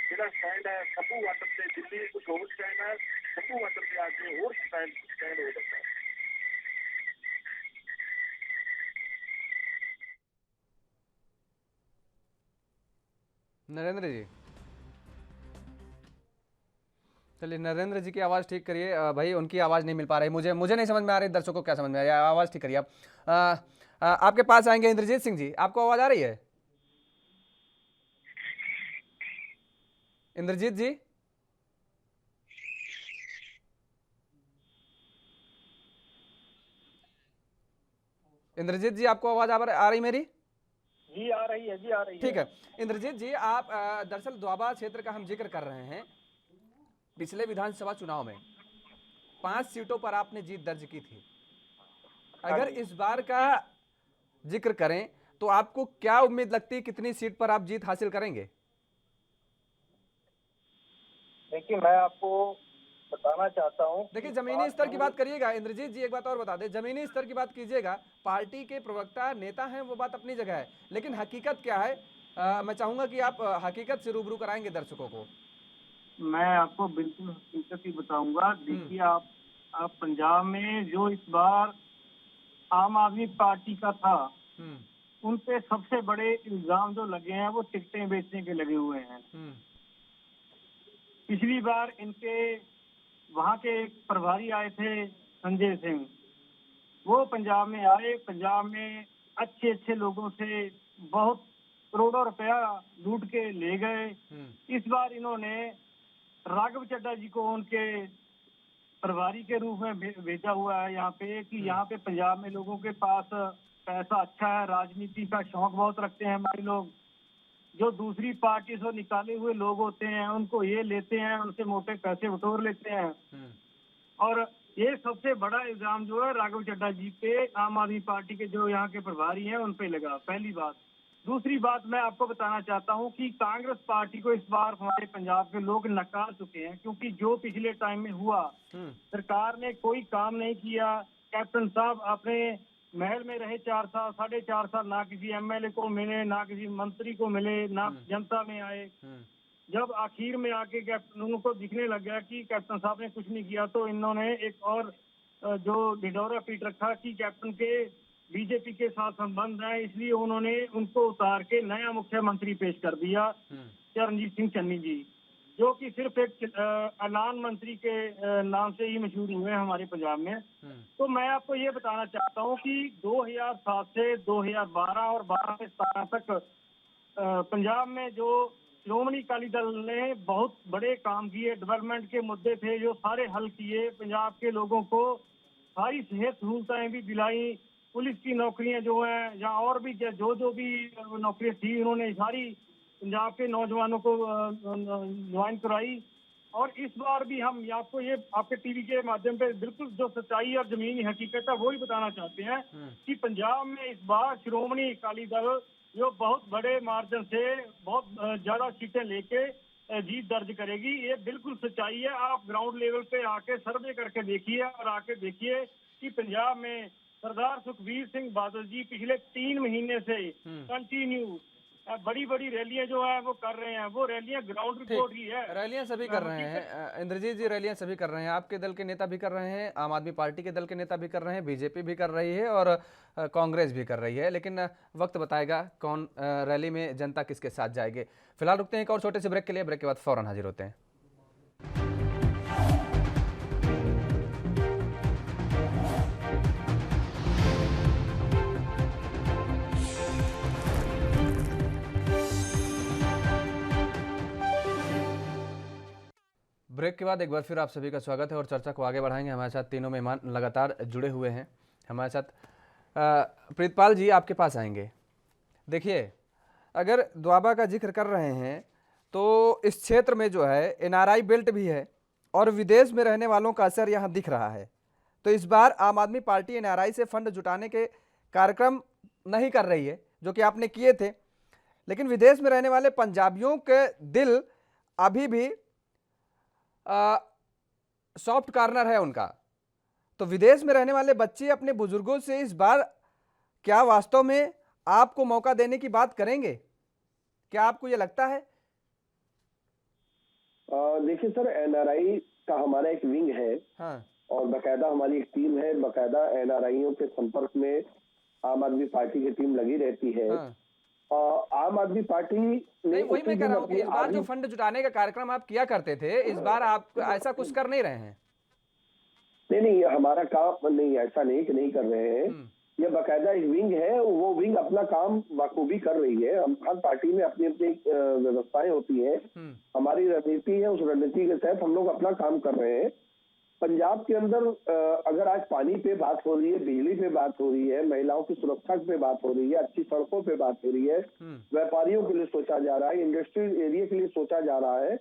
ਜਿਹੜਾ स्टैंड है सप्पू वाटर से दिल्ली कुछ और स्टैंड है, सप्पू वाटर से आके और स्टैंड हो जाता है। नरेंद्र जी, चलिए नरेंद्र जी की आवाज़ ठीक करिए। भाई उनकी आवाज़ नहीं मिल पा रही, मुझे नहीं समझ में आ रही, दर्शकों को क्या समझ में आ रही है, आवाज़ ठीक करिए आप। आपके पास आएंगे इंद्रजीत सिंह जी, आपको आवाज़ आ रही है? इंद्रजीत जी, इंद्रजीत जी आपको आवाज़ आ रही मेरी? जी आ रही है, जी आ रही है। ठीक है इंद्रजीत जी, आप दरअसल दोआबा क्षेत्र का हम जिक्र कर रहे हैं। पिछले विधानसभा चुनाव में 5 सीटों पर आपने जीत दर्ज की थी। अगर इस बार का जिक्र करें तो आपको क्या उम्मीद लगती है, कितनी सीट पर आप जीत हासिल करेंगे? देखिए मैं आपको बताना चाहता हूँ, देखिए जमीनी स्तर की बात करिएगा इंद्रजीत जी, एक बात और बता दें, जमीनी स्तर की बात कीजिएगा, पार्टी के प्रवक्ता नेता हैं वो बात अपनी जगह है, लेकिन हकीकत क्या है, मैं चाहूंगा कि आप हकीकत से रूबरू कराएंगे दर्शकों को। मैं आपको बिल्कुल हकीकत ही बताऊंगा। देखिए आप पंजाब में जो इस बार आम आदमी पार्टी का था, उन पे सबसे बड़े इल्जाम जो लगे हैं वो टिकटें बेचने के लगे हुए हैं। पिछली बार इनके वहां के एक प्रभारी आए थे संजय सिंह, वो पंजाब में आए, पंजाब में अच्छे अच्छे लोगों से बहुत करोड़ों रुपया लूट के ले गए। इस बार इन्होंने राघव चड्ढा जी को उनके प्रभारी के रूप में भेजा हुआ है यहाँ पे, कि यहाँ पे पंजाब में लोगों के पास पैसा अच्छा है, राजनीति का शौक बहुत रखते हैं हमारे लोग। जो दूसरी पार्टी से निकाले हुए लोग होते हैं उनको ये लेते हैं, उनसे मोटे पैसे बटोर लेते हैं। और ये सबसे बड़ा इल्जाम जो है राघव चड्ढा जी पे, आम आदमी पार्टी के जो यहाँ के प्रभारी हैं उन पे लगा, पहली बात। दूसरी बात मैं आपको बताना चाहता हूँ कि कांग्रेस पार्टी को इस बार हमारे पंजाब के लोग नकार चुके हैं, क्योंकि जो पिछले टाइम में हुआ, सरकार ने कोई काम नहीं किया। कैप्टन साहब अपने महल में रहे 4 साल 4.5 साल, ना किसी एमएलए को मिले, ना किसी मंत्री को मिले, ना जनता में आए। जब आखिर में आके कैप्टन उनको दिखने लग गया कि कैप्टन साहब ने कुछ नहीं किया, तो इन्होंने एक और जो ढिंढोरा पीट रखा कि कैप्टन के बीजेपी के साथ संबंध है, इसलिए उन्होंने उनको उतार के नया मुख्यमंत्री पेश कर दिया, चरणजीत सिंह चन्नी जी, जो कि सिर्फ एक ऐलान मंत्री के नाम से ही मशहूर हुए हैं हमारे पंजाब में। तो मैं आपको ये बताना चाहता हूँ कि 2007 से 2012 और 12 से 17 तक पंजाब में जो श्रोमणी अकाली दल ने बहुत बड़े काम किए, डेवलपमेंट के मुद्दे थे जो सारे हल किए, पंजाब के लोगों को सारी सेहत सहूलतें भी दिलाई, पुलिस की नौकरियां जो हैं या और भी जो भी नौकरियां थी उन्होंने सारी पंजाब के नौजवानों को ज्वाइन कराई। और इस बार भी हम आपको ये आपके टीवी के माध्यम पे बिल्कुल जो सच्चाई और जमीनी हकीकत है वो ही बताना चाहते हैं कि पंजाब में इस बार श्रोमणी अकाली दल जो बहुत बड़े मार्जिन से बहुत ज्यादा सीटें लेके जीत दर्ज करेगी। ये बिल्कुल सच्चाई है। आप ग्राउंड लेवल पे आके सर्वे करके देखिए और आके देखिए कि पंजाब में सरदार सुखबीर सिंह बादल जी पिछले 3 महीने से कंटिन्यू बड़ी बड़ी रैलियां जो है वो कर रहे हैं। वो रैलियां ग्राउंड रिपोर्ट ही है। रैलियां सभी कर रहे हैं इंद्रजीत जी, रैलियां सभी कर रहे हैं। आपके दल के नेता भी कर रहे हैं, आम आदमी पार्टी के दल के नेता भी कर रहे हैं, बीजेपी भी कर रही है और कांग्रेस भी कर रही है। लेकिन वक्त बताएगा कौन रैली में जनता किसके साथ जाएगी। फिलहाल रुकते हैं एक और छोटे से ब्रेक के लिए। ब्रेक के बाद फौरन हाजिर होते हैं। ब्रेक के बाद एक बार फिर आप सभी का स्वागत है और चर्चा को आगे बढ़ाएंगे। हमारे साथ तीनों मेहमान लगातार जुड़े हुए हैं। हमारे साथ प्रीतपाल जी आपके पास आएंगे। देखिए, अगर द्वाबा का जिक्र कर रहे हैं तो इस क्षेत्र में जो है एनआरआई बेल्ट भी है और विदेश में रहने वालों का असर यहाँ दिख रहा है। तो इस बार आम आदमी पार्टी एनआरआई से फंड जुटाने के कार्यक्रम नहीं कर रही है जो कि आपने किए थे, लेकिन विदेश में रहने वाले पंजाबियों के दिल अभी भी सॉफ्ट कॉर्नर है उनका। तो विदेश में रहने वाले बच्चे अपने बुजुर्गों से इस बार क्या वास्तव में आपको मौका देने की बात करेंगे? क्या आपको ये लगता है? देखिए सर, एनआरआई का हमारा एक विंग है। हाँ। और बकायदा हमारी एक टीम है, बकायदा एनआरआईओं के संपर्क में आम आदमी पार्टी की टीम लगी रहती है। हाँ। आम आदमी पार्टी नहीं, वही मैं कह रहा हूँ कि इस बार जो फंड जुटाने का कार्यक्रम आप किया करते थे, इस बार आप ऐसा कुछ कर नहीं रहे हैं। नहीं, हमारा काम नहीं, ऐसा नहीं कि नहीं कर रहे हैं। ये बकायदा एक विंग है, वो विंग अपना काम बखूबी कर रही है। हम हर पार्टी में अपनी अपनी व्यवस्थाएं होती है, हमारी रणनीति है, उस रणनीति के तहत हम लोग अपना काम कर रहे हैं। पंजाब के अंदर अगर आज पानी पे बात हो रही है, बिजली पे बात हो रही है, महिलाओं की सुरक्षा पे बात हो रही है, अच्छी सड़कों पे बात हो रही है, व्यापारियों के लिए सोचा जा रहा है, इंडस्ट्रियल एरिया के लिए सोचा जा रहा है,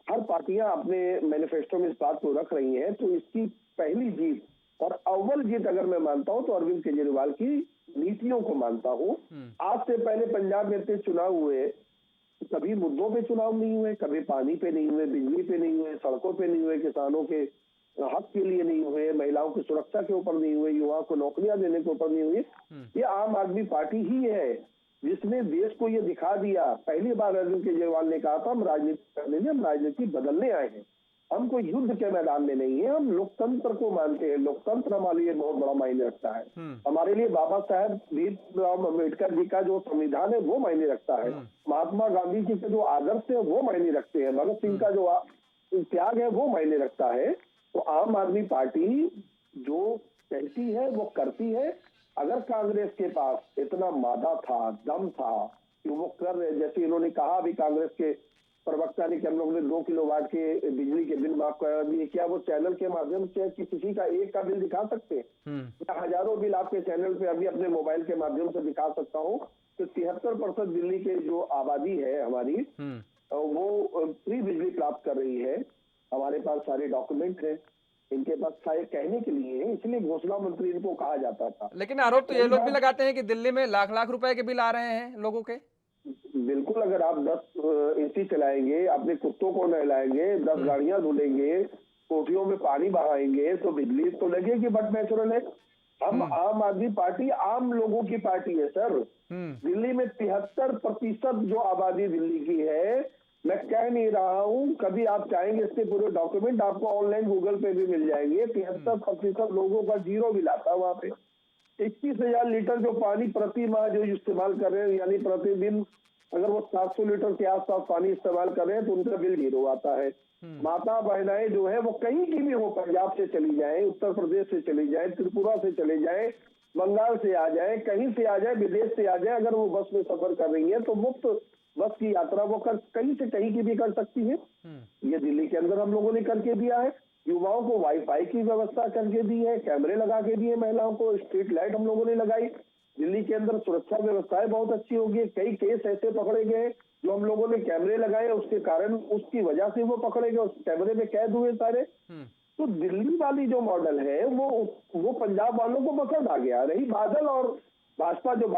हर पार्टियां अपने मैनिफेस्टो में इस बात को रख रही हैं। तो इसकी पहली जीत और अव्वल जीत अगर मैं मानता हूं तो अरविंद केजरीवाल की नीतियों को मानता हूं। आज से पहले पंजाब में इतने चुनाव हुए, कभी मुद्दों पे चुनाव नहीं हुए, कभी पानी पे नहीं हुए, बिजली पे नहीं हुए, सड़कों पे नहीं हुए, किसानों के हक के लिए नहीं हुए, महिलाओं की सुरक्षा के ऊपर नहीं हुए, युवाओं को नौकरियां देने के ऊपर नहीं हुई। ये आम आदमी पार्टी ही है जिसने देश को ये दिखा दिया। पहली बार अरविंद केजरीवाल ने कहा था हम राजनीति करने में, हम राजनीति बदलने आए हैं, हम कोई युद्ध के मैदान में नहीं है, हम लोकतंत्र को मानते हैं। लोकतंत्र हमारे लिए बहुत बड़ा मायने रखता है। हमारे लिए बाबा साहेब भीमराव अम्बेडकर जी का जो संविधान है वो मायने रखता है, महात्मा गांधी जी के जो आदर्श है वो मायने रखते हैं, भगत सिंह का जो त्याग है वो मायने रखता है। तो आम आदमी पार्टी जो कहती है वो करती है। अगर कांग्रेस के पास इतना मादा था, दम था कि वो कर रहे, जैसे इन्होंने कहा अभी कांग्रेस के प्रवक्ता ने कि हम लोग ने 2 किलोवाट के बिजली के बिल माफ करा दिए, क्या वो चैनल के माध्यम से कि किसी का एक का बिल दिखा सकते हैं? मैं हजारों बिल आपके चैनल पे अभी अपने मोबाइल के माध्यम से दिखा सकता हूँ। तो 73% दिल्ली के जो आबादी है हमारी, वो फ्री बिजली प्राप्त कर रही है। हमारे पास सारे डॉक्यूमेंट है, इनके पास सारे कहने के लिए है, इसलिए घोषणा मंत्री इनको कहा जाता था। लेकिन आरोप तो ये लोग भी लगाते हैं कि दिल्ली में लाख लाख रुपए के बिल आ रहे हैं लोगों के। बिल्कुल, अगर आप 10 एसी चलाएंगे, अपने कुत्तों को नहलाएंगे, 10 गाड़ियां धुलेंगे, कोठियों में पानी बहाएंगे तो बिजली तो लगेगी, बट नेचुरल है। हम आम आदमी पार्टी आम लोगों की पार्टी है सर। दिल्ली में 73% जो आबादी दिल्ली की है, मैं कह नहीं रहा हूं, कभी आप चाहेंगे इसके पूरे डॉक्यूमेंट आपको ऑनलाइन गूगल पे भी मिल जाएंगे। 73% लोगों का जीरो बिल आता है वहां पे। 21,000 लीटर जो पानी प्रति माह जो इस्तेमाल कर रहे हैं, यानी प्रतिदिन अगर वो 700 लीटर के आसपास पानी इस्तेमाल कर रहे हैं तो उनका बिल जीरो आता है। माता बहनाएं जो है वो कहीं की भी हो, पंजाब से चली जाए, उत्तर प्रदेश से चली जाए, त्रिपुरा से चले जाए, बंगाल से आ जाए, कहीं से आ जाए, विदेश से आ जाए, अगर वो बस में सफर कर रही है तो मुफ्त बस की यात्रा वो कहीं से कहीं की भी कर सकती है। ये दिल्ली के अंदर हम लोगों ने करके दिया है। युवाओं को वाईफाई की व्यवस्था करके दी है, कैमरे लगा के दिए, महिलाओं को स्ट्रीट लाइट हम लोगों ने लगाई। दिल्ली के अंदर सुरक्षा व्यवस्थाएं बहुत अच्छी होगी। कई केस ऐसे पकड़े गए जो हम लोगों ने कैमरे लगाए, उसके कारण उसकी वजह से वो पकड़े गए, उस कैमरे में कैद हुए सारे। तो दिल्ली वाली जो मॉडल है वो पंजाब वालों को पसंद आ गया। रही बादल और भाजपा जो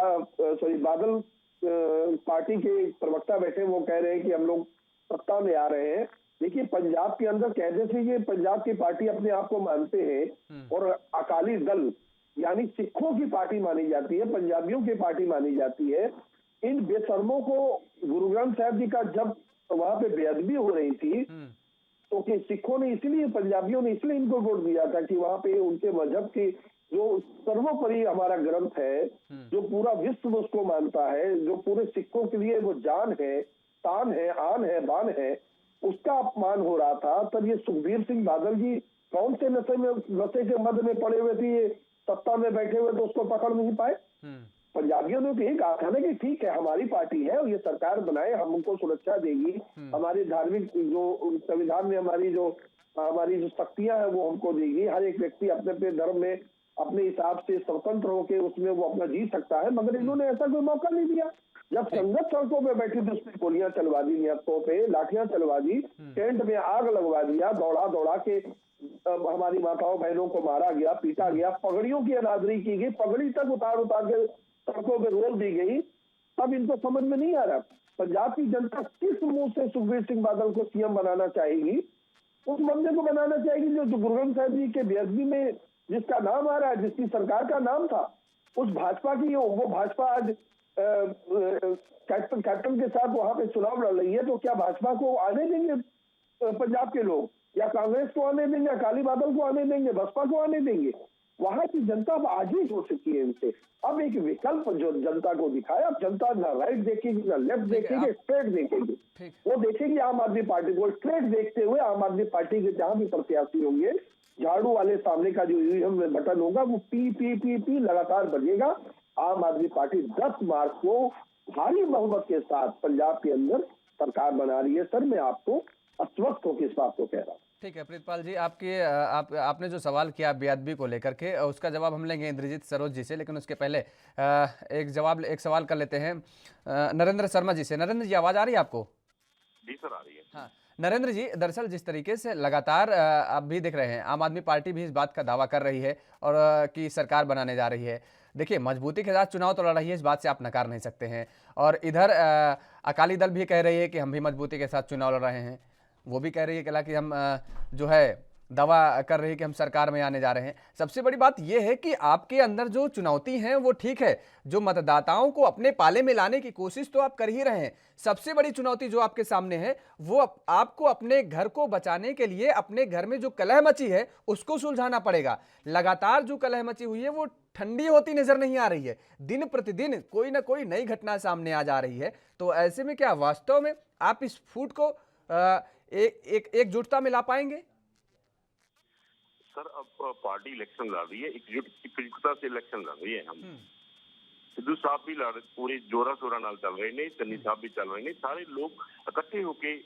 बादल पार्टी के प्रवक्ता बैठे वो कह रहे हैं कि हम लोग सत्ता में आ रहे हैं। देखिए, पंजाब के अंदर कहते थे कि पंजाब की पार्टी अपने आप को मानते हैं और अकाली दल यानी सिखों की पार्टी मानी जाती है, पंजाबियों की पार्टी मानी जाती है। इन बेशर्मों को गुरु ग्रंथ साहिब जी का जब वहां पे बेअदबी हो रही थी तो कि सिखों ने इसलिए, पंजाबियों ने इसलिए इनको वोट दिया था कि वहां पे उनके मजहब की जो सर्वोपरि हमारा ग्रंथ है, जो पूरा विश्व उसको मानता है, जो पूरे सिखों के लिए वो जान है, तान है, आन है, बान है, उसका अपमान हो रहा था। तब ये सुखबीर सिंह बादल जी कौन से नशे के मद में पड़े हुए थे, ये सत्ता में बैठे हुए तो उसको पकड़ नहीं पाए। पंजाबियों ने तो यही कहा था ना कि ठीक है, हमारी पार्टी है और ये सरकार बनाए, हम उनको सुरक्षा देगी, हमारी धार्मिक जो संविधान में हमारी जो शक्तियां हैं वो हमको देगी, हर एक व्यक्ति अपने अपने धर्म में अपने हिसाब से स्वतंत्र होकर उसमें वो अपना जी सकता है। मगर इन्होंने ऐसा कोई मौका नहीं दिया। जब संगत सड़कों पे बैठी थी उसमें गोलियां चलवा दी, नियतों पे लाठियां चलवा दी, टेंट में आग लगवा दिया, दौड़ा दौड़ा के हमारी माताओं बहनों को मारा गया, पीटा गया, पगड़ियों की अनादरी की गई, पगड़ी तक उतार उतार के सड़कों पे रोल दी गई। तब इनको समझ में नहीं आ रहा पंजाब की जनता किस मुंह से सुखबीर सिंह बादल को सीएम बनाना चाहेगी। उस बंदे को बनाना चाहेगी जो गुरु ग्रंथ साहिब जी के बेअदबी में जिसका नाम आ रहा है, जिसकी सरकार का नाम था, उस भाजपा की वो भाजपा आज कैप्टन के साथ वहां पे चुनाव लड़ रही है। तो क्या भाजपा को आने देंगे पंजाब के लोग, या कांग्रेस को आने देंगे, अकाली बादल को आने देंगे, बसपा को आने देंगे? वहां की जनता अब आजीज हो चुकी है इनसे। अब एक विकल्प जो जनता को दिखाया, अब जनता ना राइट देखेगी ना लेफ्ट देखेगी, स्ट्रेट देखेगी। वो देखेगी आम आदमी पार्टी को। स्ट्रेट देखते हुए आम आदमी पार्टी के जहां भी प्रत्याशी होंगे, झाड़ू वाले सामने का जो ईवीएम में बटन होगा वो पी पी पी पी लगातार बजेगा। आम आदमी पार्टी 10 मार्च को भारी बहुमत के साथ पंजाब के अंदर सरकार बना रही है। सर, मैं आपको अस्वस्थ होकर इस बात को कह रहा हूँ। ठीक है प्रीतपाल जी, आपने जो सवाल किया बेअदबी को लेकर के, उसका जवाब हम लेंगे इंद्रजीत सरोज जी से, लेकिन उसके पहले एक सवाल कर लेते हैं नरेंद्र शर्मा जी से। नरेंद्र जी, आवाज आ रही है आपको? जी सर, आ रही है। हाँ नरेंद्र जी, दरअसल जिस तरीके से लगातार आप भी देख रहे हैं, आम आदमी पार्टी भी इस बात का दावा कर रही है और कि सरकार बनाने जा रही है। देखिए, मजबूती के साथ चुनाव तो लड़ रही है, इस बात से आप नकार नहीं सकते हैं। और इधर अकाली दल भी कह रही है कि हम भी मजबूती के साथ चुनाव लड़ रहे हैं। वो भी कह रही है कि हम जो है दावा कर रही है कि हम सरकार में आने जा रहे हैं। सबसे बड़ी बात यह है कि आपके अंदर जो चुनौती है वो ठीक है, जो मतदाताओं को अपने पाले में लाने की कोशिश तो आप कर ही रहे हैं। सबसे बड़ी चुनौती जो आपके सामने है वो आपको अपने घर को बचाने के लिए अपने घर में जो कलह मची है उसको सुलझाना पड़ेगा। लगातार जो कलह मची हुई है वो ठंडी होती नजर नहीं आ रही है। दिन प्रतिदिन कोई ना कोई नई घटना सामने आ जा रही है। तो ऐसे में क्या वास्तव में आप इस फूट को एकजुटता में ला पाएंगे? सर, अब पार्टी इलेक्शन लड़ रही है, एकजुटता से इलेक्शन लड़ रही है। हम सिद्धू साहब भी पूरे जोरा शोरा नाल चल रहे ने, चन्नी साहब भी चल रहे ने, सारे लोग इकट्ठे होके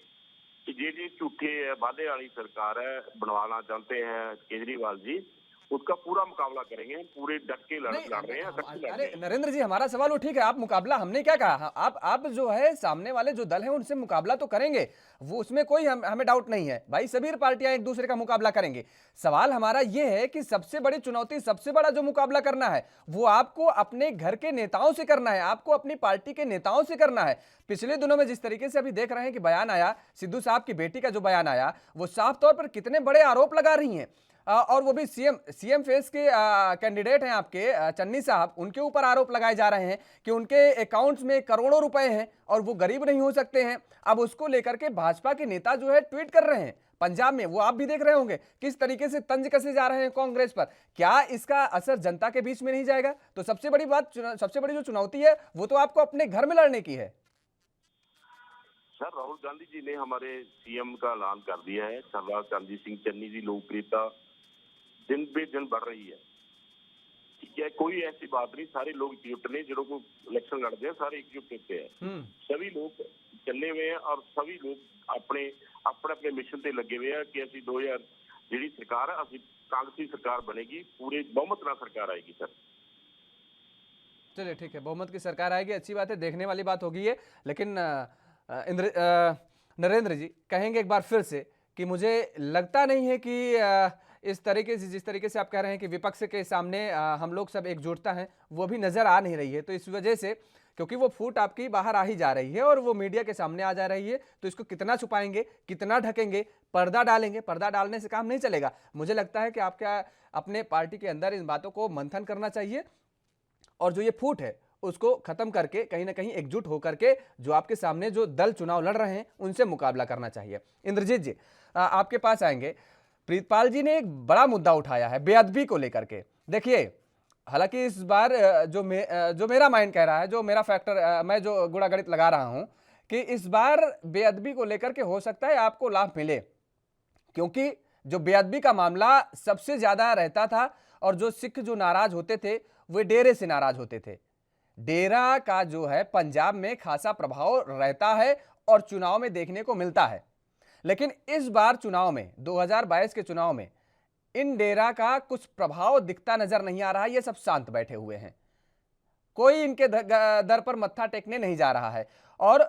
जे झूठे वादे वाली सरकार है बनवाना चाहते हैं केजरीवाल जी, उसका पूरा मुकाबला करेंगे। पूरे डट के लड़ रहे हैं। अरे नरेंद्र जी, हमारा सवाल वो ठीक है, आप मुकाबला, हमने क्या कहा, आप जो है सामने वाले जो दल हैं उनसे मुकाबला तो करेंगे, वो उसमें कोई हमें डाउट नहीं है भाई। सभी पार्टियां एक दूसरे का मुकाबला करेंगे। सवाल हमारा ये है कि सबसे बड़ी चुनौती, सबसे बड़ा जो मुकाबला करना है वो आपको अपने घर के नेताओं से करना है, आपको अपनी पार्टी के नेताओं से करना है। पिछले दिनों में जिस तरीके से अभी देख रहे हैं कि बयान आया, सिद्धू साहब की बेटी का जो बयान आया, वो साफ तौर पर कितने बड़े आरोप लगा रही हैं। और वो भी सीएम फेस के कैंडिडेट हैं आपके चन्नी साहब, उनके ऊपर आरोप लगाए जा रहे हैं कि उनके अकाउंट्स में करोड़ों रुपए हैं और वो गरीब नहीं हो सकते हैं। अब उसको लेकर के भाजपा के नेता जो है ट्वीट कर रहे हैं पंजाब में, वो आप भी देख रहे होंगे किस तरीके से तंज कसे जा रहे हैं कांग्रेस पर। क्या इसका असर जनता के बीच में नहीं जाएगा? तो सबसे बड़ी बात, सबसे बड़ी जो चुनौती है वो तो आपको अपने घर में लड़ने की है। सर, राहुल गांधी जी ने हमारे सीएम का ऐलान कर दिया है। सरदार चरणजीत सिंह चन्नी जी लोकप्रियता दिन बे दिन बढ़ रही है। ठीक है, कोई ऐसी बात नहीं, सारे लोग एकजुट ने, जो को इलेक्शन लड़ते हैं सारे एकजुट होते हैं। सभी लोग चले हुए हैं और सभी लोग अपने अपने मिशन से लगे हुए हैं कि असि 2000 जी सरकार है, असि कांग्रेसी सरकार बनेगी, पूरे बहुमत ना सरकार आएगी। सर चलिए ठीक है, बहुमत की सरकार आएगी, अच्छी बात है, देखने वाली बात होगी है। लेकिन नरेंद्र जी कहेंगे एक बार फिर से कि मुझे लगता नहीं है कि इस तरीके से, जिस तरीके से आप कह रहे हैं कि विपक्ष के सामने हम लोग सब एकजुटता हैं, वो भी नजर आ नहीं रही है। तो इस वजह से क्योंकि वो फूट आपकी बाहर आ ही जा रही है और वो मीडिया के सामने आ जा रही है। तो इसको कितना छुपाएंगे, कितना ढकेंगे, पर्दा डालेंगे? पर्दा डालने से काम नहीं चलेगा। मुझे लगता है कि आपका अपने पार्टी के अंदर इन बातों को मंथन करना चाहिए और जो ये फूट है उसको खत्म करके कहीं ना कहीं एकजुट होकर के जो आपके सामने जो दल चुनाव लड़ रहे हैं उनसे मुकाबला करना चाहिए। इंद्रजीत जी, आपके पास आएंगे। प्रीतपाल जी ने एक बड़ा मुद्दा उठाया है बेअदबी को लेकर के। देखिए, हालांकि इस बार जो मेरा माइंड कह रहा है, जो मेरा फैक्टर, मैं जो गुणा गणित लगा रहा हूं कि इस बार बेअदबी को लेकर के हो सकता है आपको लाभ मिले, क्योंकि जो बेअदबी का मामला सबसे ज्यादा रहता था और जो सिख जो नाराज होते थे वे डेरे से नाराज होते थे। डेरा का जो है पंजाब में खासा प्रभाव रहता है और चुनाव में देखने को मिलता है। लेकिन इस बार चुनाव में, 2022 के चुनाव में, इन डेरा का कुछ प्रभाव दिखता नजर नहीं आ रहा है। ये सब शांत बैठे हुए हैं, कोई इनके दर पर मत्था टेकने नहीं जा रहा है। और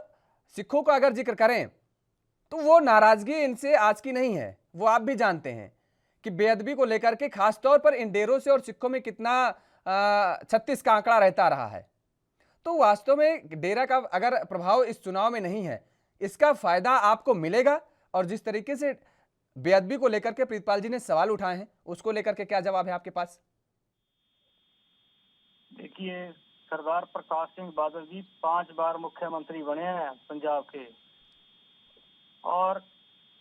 सिखों का अगर जिक्र करें तो वो नाराजगी इनसे आज की नहीं है। वो आप भी जानते हैं कि बेअदबी को लेकर के खासतौर पर इन डेरों से और सिखों में कितना 36 का आंकड़ा रहता रहा है। तो वास्तव में डेरा का अगर प्रभाव इस चुनाव में नहीं है, इसका फायदा आपको मिलेगा। और जिस तरीके से बेअदबी को लेकर के प्रीतपाल जी ने सवाल उठाए हैं, उसको लेकर के क्या जवाब है आपके पास? देखिए, सरदार प्रकाश सिंह बादल जी 5 बार मुख्यमंत्री बने हैं पंजाब के, और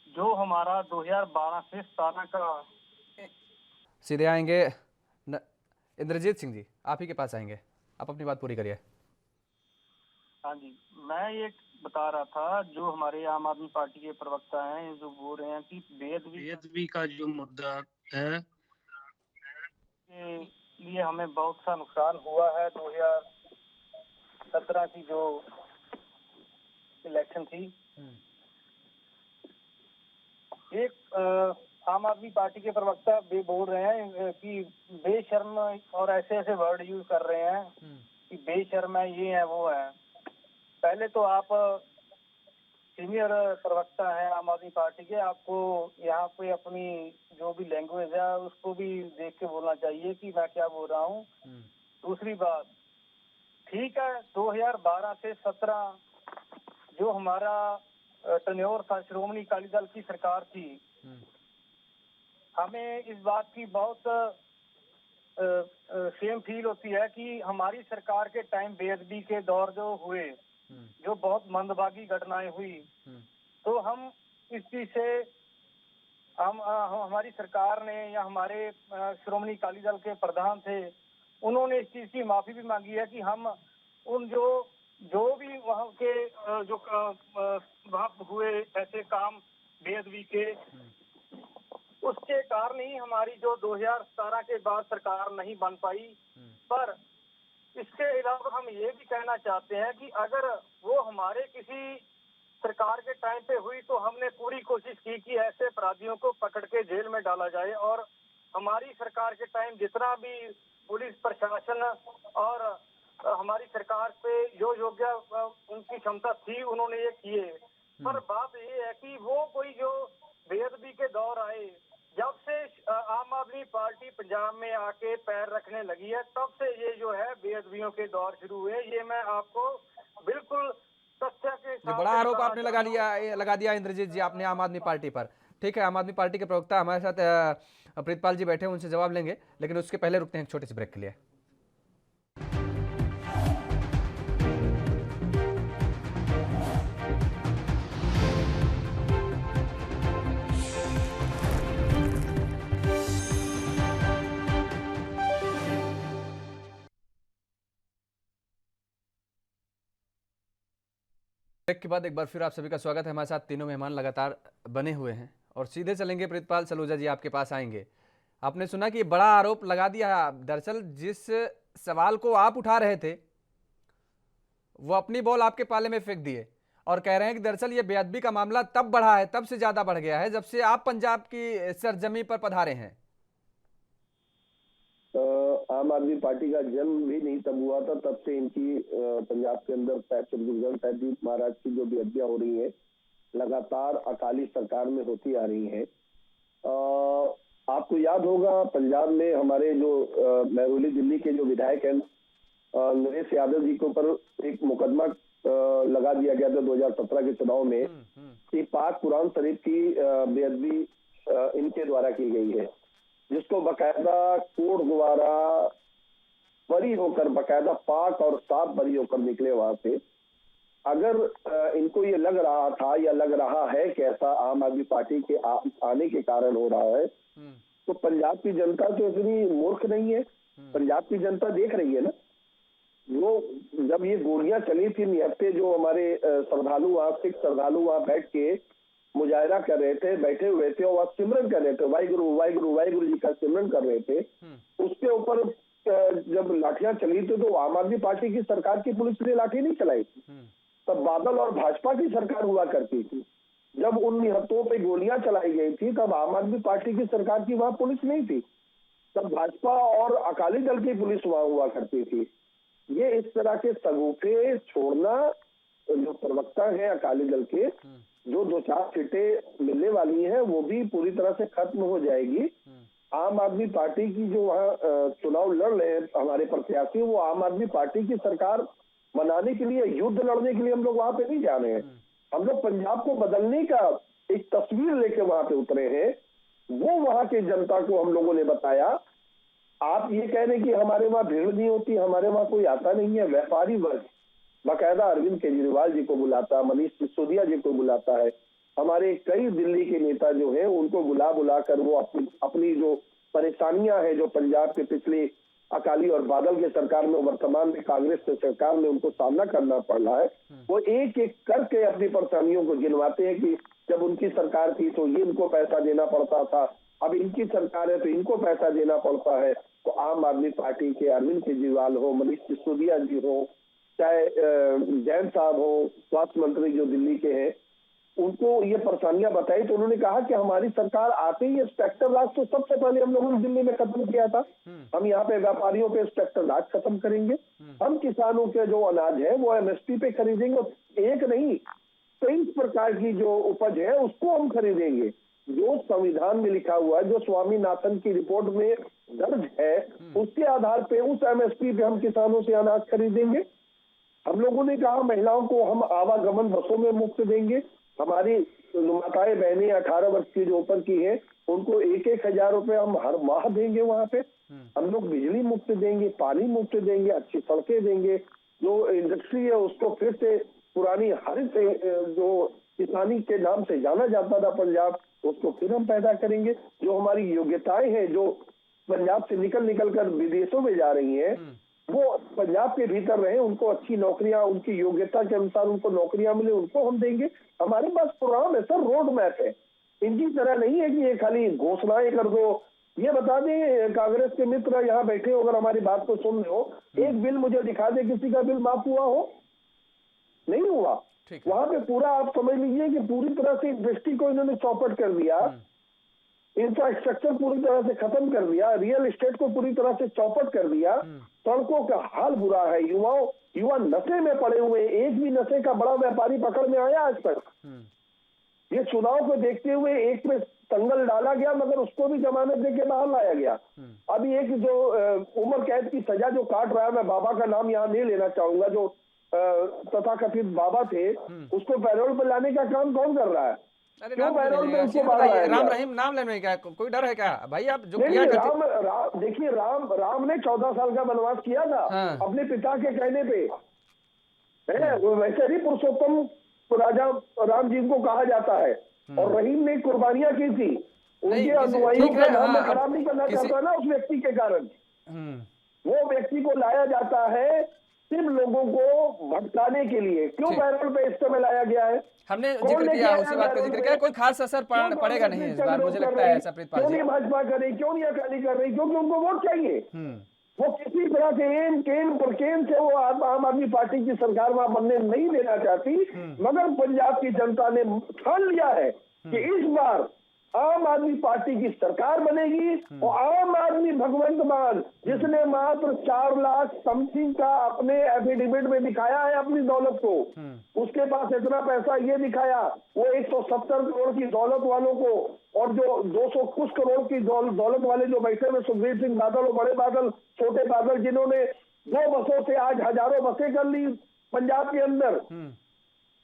जो हमारा 2012 से 17 का सीधे आएंगे इंद्रजीत सिंह जी, आप ही के पास आएंगे, आप अपनी बात पूरी करिए। हाँ जी, मैं ये बता रहा था, जो हमारे आम आदमी पार्टी के प्रवक्ता हैं जो बोल रहे हैं कि बेअदबी का जो मुद्दा है के लिए हमें बहुत सा नुकसान हुआ है। 2017 की जो इलेक्शन थी, एक आम आदमी पार्टी के प्रवक्ता भी बोल रहे हैं कि बेशर्म, और ऐसे ऐसे वर्ड यूज कर रहे हैं कि बेशर्म है, ये है, वो है। पहले तो आप सीनियर प्रवक्ता हैं आम आदमी पार्टी के, आपको यहाँ पे अपनी जो भी लैंग्वेज है उसको भी देख के बोलना चाहिए कि मैं क्या बोल रहा हूँ। दूसरी बात, ठीक है, 2012 से 17 जो हमारा टन्योर था, श्रोमणी अकाली दल की सरकार थी, हमें इस बात की बहुत सेम फील होती है कि हमारी सरकार के टाइम बेअदबी के दौर जो हुए, जो बहुत मंदभागी घटनाएं हुई, तो हम इस चीज से हमारी सरकार ने या हमारे श्रोमणी अकाली दल के प्रधान थे, उन्होंने इस चीज की माफी भी मांगी है कि हम उन जो भी वहाँ के जो वहाँ हुए ऐसे काम बेअदबी के, उसके कारण ही हमारी जो 2017 के बाद सरकार नहीं बन पाई। पर इसके अलावा हम ये भी कहना चाहते हैं कि अगर वो हमारे किसी सरकार के टाइम पे हुई तो हमने पूरी कोशिश की कि ऐसे अपराधियों को पकड़ के जेल में डाला जाए, और हमारी सरकार के टाइम जितना भी पुलिस प्रशासन और हमारी सरकार पे जो योग्य उनकी क्षमता थी उन्होंने ये किए। पर बात ये है कि वो कोई जो बेअदबी के दौर आए, जब से आम आदमी पार्टी पंजाब में आके पैर रखने लगी है, तब से ये जो है बेअदबियों के दौर शुरू हुए। ये मैं आपको बिल्कुल तथ्य के साथ, बड़ा आरोप आपने लगा दिया इंद्रजीत जी आपने आम आदमी पार्टी पर। ठीक है, आम आदमी पार्टी के प्रवक्ता हमारे साथ प्रीतपाल जी बैठे हैं, उनसे जवाब लेंगे, लेकिन उसके पहले रुकते हैं एक छोटे से ब्रेक के लिए। ब्रेक के बाद एक बार फिर आप सभी का स्वागत है। हमारे साथ तीनों मेहमान लगातार बने हुए हैं और सीधे चलेंगे प्रीतपाल सलूजा जी, आपके पास आएंगे। आपने सुना कि बड़ा आरोप लगा दिया है। दरअसल जिस सवाल को आप उठा रहे थे वो अपनी बॉल आपके पाले में फेंक दिए और कह रहे हैं कि दरअसल ये बेअदबी का मामला तब बढ़ा है, तब से ज्यादा बढ़ गया है जब से आप पंजाब की सरजमी पर पधारे हैं। आम आदमी पार्टी का जन्म भी नहीं तब हुआ था, तब से इनकी पंजाब के अंदर छत्तीसगढ़ तहजीब महाराज की जो बेअदबियां हो रही है लगातार अकाली सरकार में होती आ रही है। आपको याद होगा पंजाब में हमारे जो महरौली दिल्ली के जो विधायक हैं नरेश यादव जी के ऊपर एक मुकदमा लगा दिया गया था 2017 के चुनाव में कि पाक कुरान शरीफ की बेअदबी इनके द्वारा की गई है, जिसको बकायदा कोर्ट द्वारा बरी होकर, बकायदा पाक और साफ बरी होकर निकले वहां से। अगर इनको ये लग रहा था या लग रहा है कि ऐसा आम आदमी पार्टी के आने के कारण हो रहा है, तो पंजाब की जनता तो इतनी मूर्ख नहीं है। पंजाब की जनता देख रही है ना, वो जब ये गोलियां चली थी निहत्ते, जो हमारे श्रद्धालु वहां, सिख श्रद्धालु वहां बैठ के मुजाहिरा कर रहे थे, बैठे हुए थे और सिमरन कर रहे थे, वाहिगुरु वाहिगुरु वाहिगुरु जी का सिमरन कर रहे थे, उसके ऊपर जब लाठियां चली थी तो आम आदमी पार्टी की सरकार की पुलिस ने लाठी नहीं चलाई थी। तब बादल और भाजपा की सरकार हुआ करती थी। जब उन निहत्तों पे गोलियां चलाई गई थी तब आम आदमी पार्टी की सरकार की वहां पुलिस नहीं थी, तब भाजपा और अकाली दल की पुलिस वहां हुआ करती थी। ये इस तरह के सगुफे छोड़ना, जो प्रवक्ता है अकाली दल के, जो 2-4 सीटें मिलने वाली हैं वो भी पूरी तरह से खत्म हो जाएगी। आम आदमी पार्टी की जो वहाँ चुनाव लड़ रहे हैं हमारे प्रत्याशी, वो आम आदमी पार्टी की सरकार बनाने के लिए, युद्ध लड़ने के लिए हम लोग वहां पे नहीं जा रहे हैं। हम लोग पंजाब को बदलने का एक तस्वीर लेके वहां पे उतरे हैं। वो वहां की जनता को हम लोगों ने बताया। आप ये कह रहे हैं कि हमारे वहां भीड़ नहीं होती, हमारे वहां कोई आता नहीं है। व्यापारी वर्ग बाकायदा अरविंद केजरीवाल जी को बुलाता, मनीष सिसोदिया जी को बुलाता है, हमारे कई दिल्ली के नेता जो हैं उनको बुला कर वो अपनी जो परेशानियां हैं, जो पंजाब के पिछले अकाली और बादल के सरकार में, वर्तमान में कांग्रेस के सरकार में उनको सामना करना पड़ रहा है, वो एक एक करके अपनी परेशानियों को गिनवाते हैं कि जब उनकी सरकार थी तो ये इनको पैसा देना पड़ता था, अब इनकी सरकार है तो इनको पैसा देना पड़ता है। तो आम आदमी पार्टी के अरविंद केजरीवाल हो, मनीष सिसोदिया जी हो, चाहे जैन साहब हो, स्वास्थ्य मंत्री जो दिल्ली के हैं, उनको ये परेशानियां बताई तो उन्होंने कहा कि हमारी सरकार आते ही स्पेक्टर राज तो सबसे पहले हम लोगों ने दिल्ली में खत्म किया था, हम यहाँ पे व्यापारियों पे स्पेक्टर राज खत्म करेंगे, हम किसानों के जो अनाज है वो एमएसपी पे खरीदेंगे, एक नहीं 23 प्रकार की जो उपज है उसको हम खरीदेंगे। जो संविधान में लिखा हुआ है, जो स्वामीनाथन की रिपोर्ट में दर्ज है, उसके आधार पे उस एमएसपी पे हम किसानों से अनाज खरीदेंगे। हम लोगों ने कहा महिलाओं को हम आवागमन बसों में मुफ्त देंगे, हमारी माताएं बहनें 18 वर्ष की जो ऊपर की है उनको 1-1 हजार रुपए हम हर माह देंगे। वहां पे हम लोग बिजली मुफ्त देंगे, पानी मुफ्त देंगे, अच्छी सड़कें देंगे। जो इंडस्ट्री है उसको फिर से पुरानी हरित जो किसानी के नाम से जाना जाता था पंजाब, उसको फिर हम पैदा करेंगे। जो हमारी योग्यताएं हैं जो पंजाब से निकल कर विदेशों में जा रही हैं, वो पंजाब के भीतर रहे, उनको अच्छी नौकरियां, उनकी योग्यता के अनुसार उनको नौकरियां मिले, उनको हम देंगे। हमारे पास प्रोग्राम है सर, रोड मैप है। इनकी तरह नहीं है कि ये खाली घोषणाएं कर दो। ये बता दें कांग्रेस के मित्र यहाँ बैठे हो, अगर हमारी बात को सुन रहे हो, एक बिल मुझे दिखा दे किसी का बिल माफ हुआ हो, नहीं हुआ। वहां पे पूरा आप समझ लीजिए कि पूरी तरह से इंडस्ट्री को इन्होंने चौपट कर दिया, इंफ्रास्ट्रक्चर पूरी तरह से खत्म कर दिया, रियल एस्टेट को पूरी तरह से चौपट कर दिया, सड़कों का हाल बुरा है, युवा नशे में पड़े हुए, एक भी नशे का बड़ा व्यापारी पकड़ में आया आज तक। ये चुनाव को देखते हुए एक पे तंगल डाला गया, मगर उसको भी जमानत देके बाहर लाया गया। अभी एक जो उम्र कैद की सजा जो काट रहा है, मैं बाबा का नाम यहाँ नहीं लेना चाहूंगा, जो तथाकथित बाबा थे, उसको पैरोल पर लाने का काम कौन कर रहा है? क्यों पैरोल पे उसको बाहर लाया गया? राम रहीम नाम लेने में क्या कोई डर है क्या भाई? आप जो किया देखिए, राम ने 14 साल का वनवास किया था अपने पिता के कहने पे, है वैसे ही पुरुषोत्तम राजा राम जी को कहा जाता है, और रहीम ने कुर्बानियां की थी, उनके अनुयायियों का नाम मैं खराब नहीं करना चाहता ना उस व्यक्ति के कारण। वो व्यक्ति को लाया जाता है सिर्फ लोगों को भटकाने के लिए। क्यों पैरोल पे इस समय लाया गया है? हमने जिक्र किया, उसी बात का जिक्र किया, कोई खास असर पड़ेगा नहीं इस बार, मुझे लगता है ऐसा। क्यों नहीं भाजपा कर रही, क्यों नहीं अकाली कर रही? क्योंकि उनको वोट चाहिए। वो किसी तरह से एन केन प्रकेन से वो आम आदमी पार्टी की सरकार वहां बनने नहीं देना चाहती, मगर पंजाब की जनता ने ठान लिया है कि इस बार आम आदमी पार्टी की सरकार बनेगी। और आम आदमी भगवंत मान, जिसने मात्र 4 लाख समथिंग का अपने एफिडेविट में दिखाया है अपनी दौलत को, उसके पास इतना पैसा ये दिखाया, वो 170 करोड़ की दौलत वालों को, और जो 200 कुछ करोड़ की दौलत वाले जो बैठे हुए सुखबीर सिंह बादल और बड़े बादल, छोटे बादल, जिन्होंने 2 बसों से आज हजारों बसें कर ली पंजाब के अंदर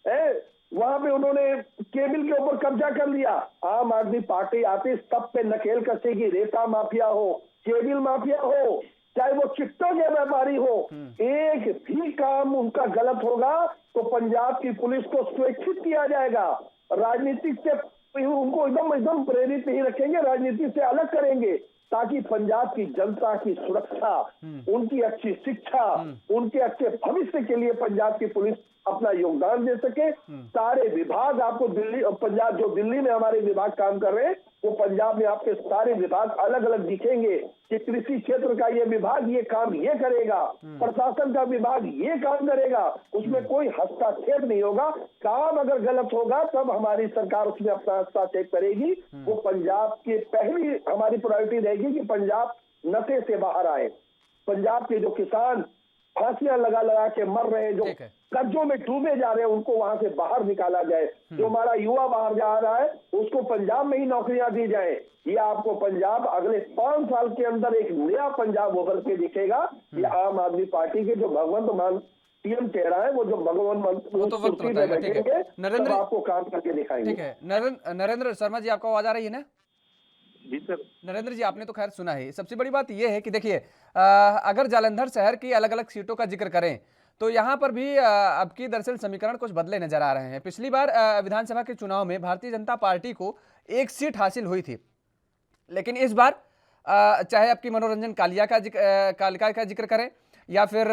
है। वहां पे उन्होंने केबल के ऊपर कब्जा कर लिया। आम आदमी पार्टी आती सब पे नकेल कसेगी, रेता माफिया हो, केबल माफिया हो, चाहे वो चिट्टों के व्यापारी हो, एक भी काम उनका गलत होगा तो पंजाब की पुलिस को स्वैच्छित किया जाएगा। राजनीतिक से उनको एकदम प्रेरित नहीं रखेंगे, राजनीति से अलग करेंगे, ताकि पंजाब की जनता की सुरक्षा, उनकी अच्छी शिक्षा, उनके अच्छे भविष्य के लिए पंजाब की पुलिस अपना योगदान दे सके। सारे विभाग आपको दिल्ली और पंजाब, जो दिल्ली में हमारे विभाग काम कर रहे हैं, वो पंजाब में आपके सारे विभाग अलग अलग दिखेंगे कि कृषि क्षेत्र का ये विभाग ये काम ये करेगा, प्रशासन का विभाग ये काम करेगा, उसमें कोई हस्तक्षेप नहीं होगा। काम अगर गलत होगा तब हमारी सरकार उसमें अपना हस्तक्षेप करेगी। वो पंजाब की पहली हमारी प्रायोरिटी रहेगी कि पंजाब नशे से बाहर आए, पंजाब के जो किसान फांसियां लगा लगा के मर रहे हैं, जो कर्जों में डूबे जा रहे हैं, उनको वहां से बाहर निकाला जाए। जो हमारा युवा बाहर जा रहा है उसको पंजाब में ही नौकरियां दी जाए। ये आपको पंजाब अगले 5 साल के अंदर एक नया पंजाब उभर के दिखेगा। ये आम आदमी पार्टी के जो भगवंत मान पीएम कह रहा है, वो जो भगवंत वो तो वक्त बताएगा। ठीक है नरेंद्र, आपको काम करके दिखाएंगे। ठीक है नरेंद्र शर्मा जी, आपको आवाज आ रही है ना? जी सर। नरेंद्र जी, आपने तो खैर सुना है। सबसे बड़ी बात यह है कि देखिए, अगर जालंधर शहर की अलग अलग सीटों का जिक्र करें तो यहाँ पर भी अब की दरअसल समीकरण कुछ बदले नजर आ रहे हैं। पिछली बार विधानसभा के चुनाव में भारतीय जनता पार्टी को 1 सीट हासिल हुई थी, लेकिन इस बार चाहे आपकी मनोरंजन कालिका का जिक्र करें या फिर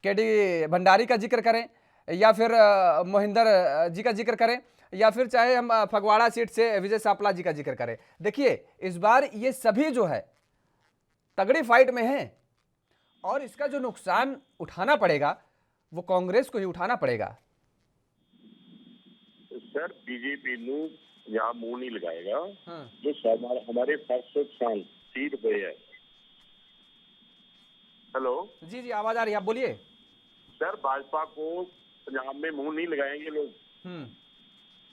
केडी भंडारी का जिक्र करें या फिर मोहिंदर जी का जिक्र करें या फिर चाहे हम फगवाड़ा सीट से विजय सापला जी का जिक्र करें, देखिए इस बार ये सभी जो है तगड़ी फाइट में हैं और इसका जो नुकसान उठाना पड़ेगा वो कांग्रेस को ही उठाना पड़ेगा। सर बीजेपी नु यहाँ मुंह नहीं लगाएगा। जो हमारे 700 साल सीट पे है। हेलो जी जी, आवाज आ रही है, आप बोलिए। सर भाजपा को पंजाब में मुंह नहीं लगाएंगे लोग।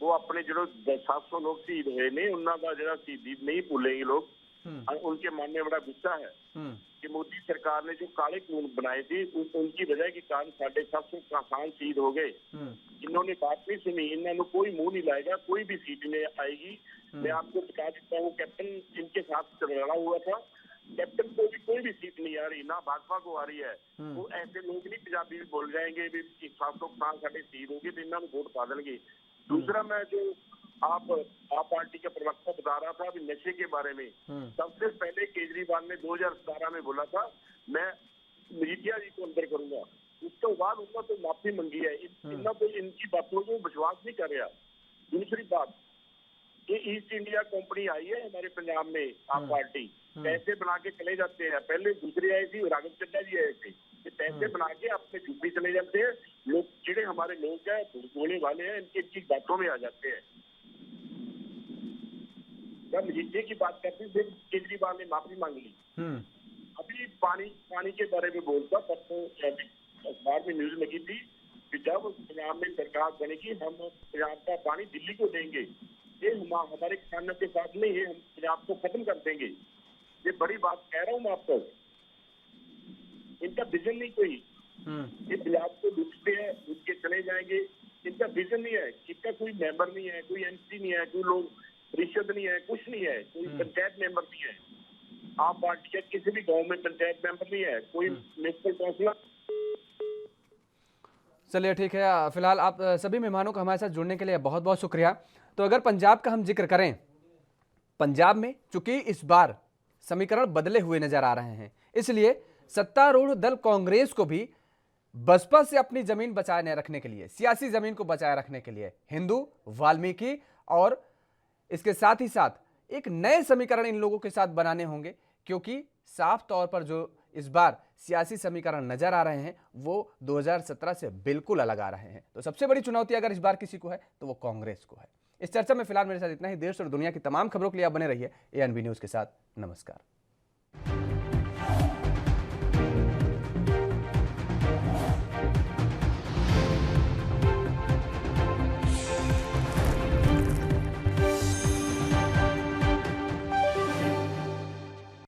वो अपने जो 700 लोग शहीद हुए ने उन्होंने जरा शहीदी नहीं भूलेंगे लोग। उनके मन में बड़ा गुस्सा है कि मोदी सरकार ने जो काले कानून बनाए थे उनकी वजह के कारण 750 किसान शहीद हो गए। इन्होंने बात नहीं सुनी, इन्होंने कोई मुंह नहीं लाएगा, कोई भी सीट नहीं आएगी। मैं आपको बता देता हूँ, कैप्टन इनके साथ लड़ा हुआ था, कैप्टन को भी कोई भी सीट नहीं आ रही, ना भाजपा को आ रही है। वो ऐसे लोग नहीं पंजाबी भी बोल जाएंगे 700 किसान साढ़े शहीद हो गए तो इन्होंने वोट पा देंगे। दूसरा, मैं जो आप पार्टी का प्रवक्ता बता रहा था अभी नशे के बारे में, सबसे पहले केजरीवाल ने 2017 में बोला था मैं मीडिया जी को अंदर करूंगा, उसके बाद उन्होंने तो माफी मांगी है। इतना तो इनकी बातों को विश्वास नहीं कर रहा। दूसरी बात, ये ईस्ट इंडिया कंपनी आई है हमारे पंजाब में, आप पार्टी पैसे बना के चले जाते हैं। पहले दूसरी आई थी, राघव चड्डा जी आए थे, पैसे बना के अपने यूपी चले जाते हैं लोग। जिड़े हमारे लोग हैं बोलने वाले हैं, इनकी बातों में आ जाते हैं। जब हिस्से की बात करते हैं, केजरीवाल ने माफी मांग ली। अभी पानी के बारे में बोलता, परसों अखबार में न्यूज लगी थी कि जब पंजाब में सरकार बनेगी हम पंजाब का पानी दिल्ली को देंगे। ये हमारे किसानों के साथ नहीं है, हम पंजाब को खत्म कर देंगे। ये बड़ी बात कह रहा हूँ मैं आपको। इनका विजन नहीं कोई, ये पंजाब को लूटते हैं, लूट के चले जाएंगे। इनका विजन नहीं है, इनका कोई मेंबर नहीं है, कोई एमसी नहीं है, कोई लोग परिषद नहीं है, कुछ नहीं है, कोई पंचायत मेंबर नहीं है। आप पार्टी के किसी भी गांव में पंचायत मेंबर नहीं है, कोई म्युनिसिपल काउंसिलर। चलिए ठीक है, फिलहाल आप सभी मेहमानों को हमारे साथ जुड़ने के लिए बहुत बहुत शुक्रिया। तो अगर पंजाब का हम जिक्र करें, पंजाब में चूंकि इस बार समीकरण बदले हुए नजर आ रहे हैं, इसलिए सत्तारूढ़ दल कांग्रेस को भी बसपा से अपनी जमीन बचाए रखने के लिए, सियासी जमीन को बचाए रखने के लिए हिंदू, वाल्मीकि और इसके साथ ही साथ एक नए समीकरण इन लोगों के साथ बनाने होंगे, क्योंकि साफ तौर पर जो इस बार सियासी समीकरण नजर आ रहे हैं वो 2017 से बिल्कुल अलग आ रहे हैं। तो सबसे बड़ी चुनौती अगर इस बार किसी को है तो वो कांग्रेस को है। इस चर्चा में फिलहाल मेरे साथ इतना ही। देश और दुनिया की तमाम खबरों के लिए आप बने रहिए ANB न्यूज के साथ। नमस्कार।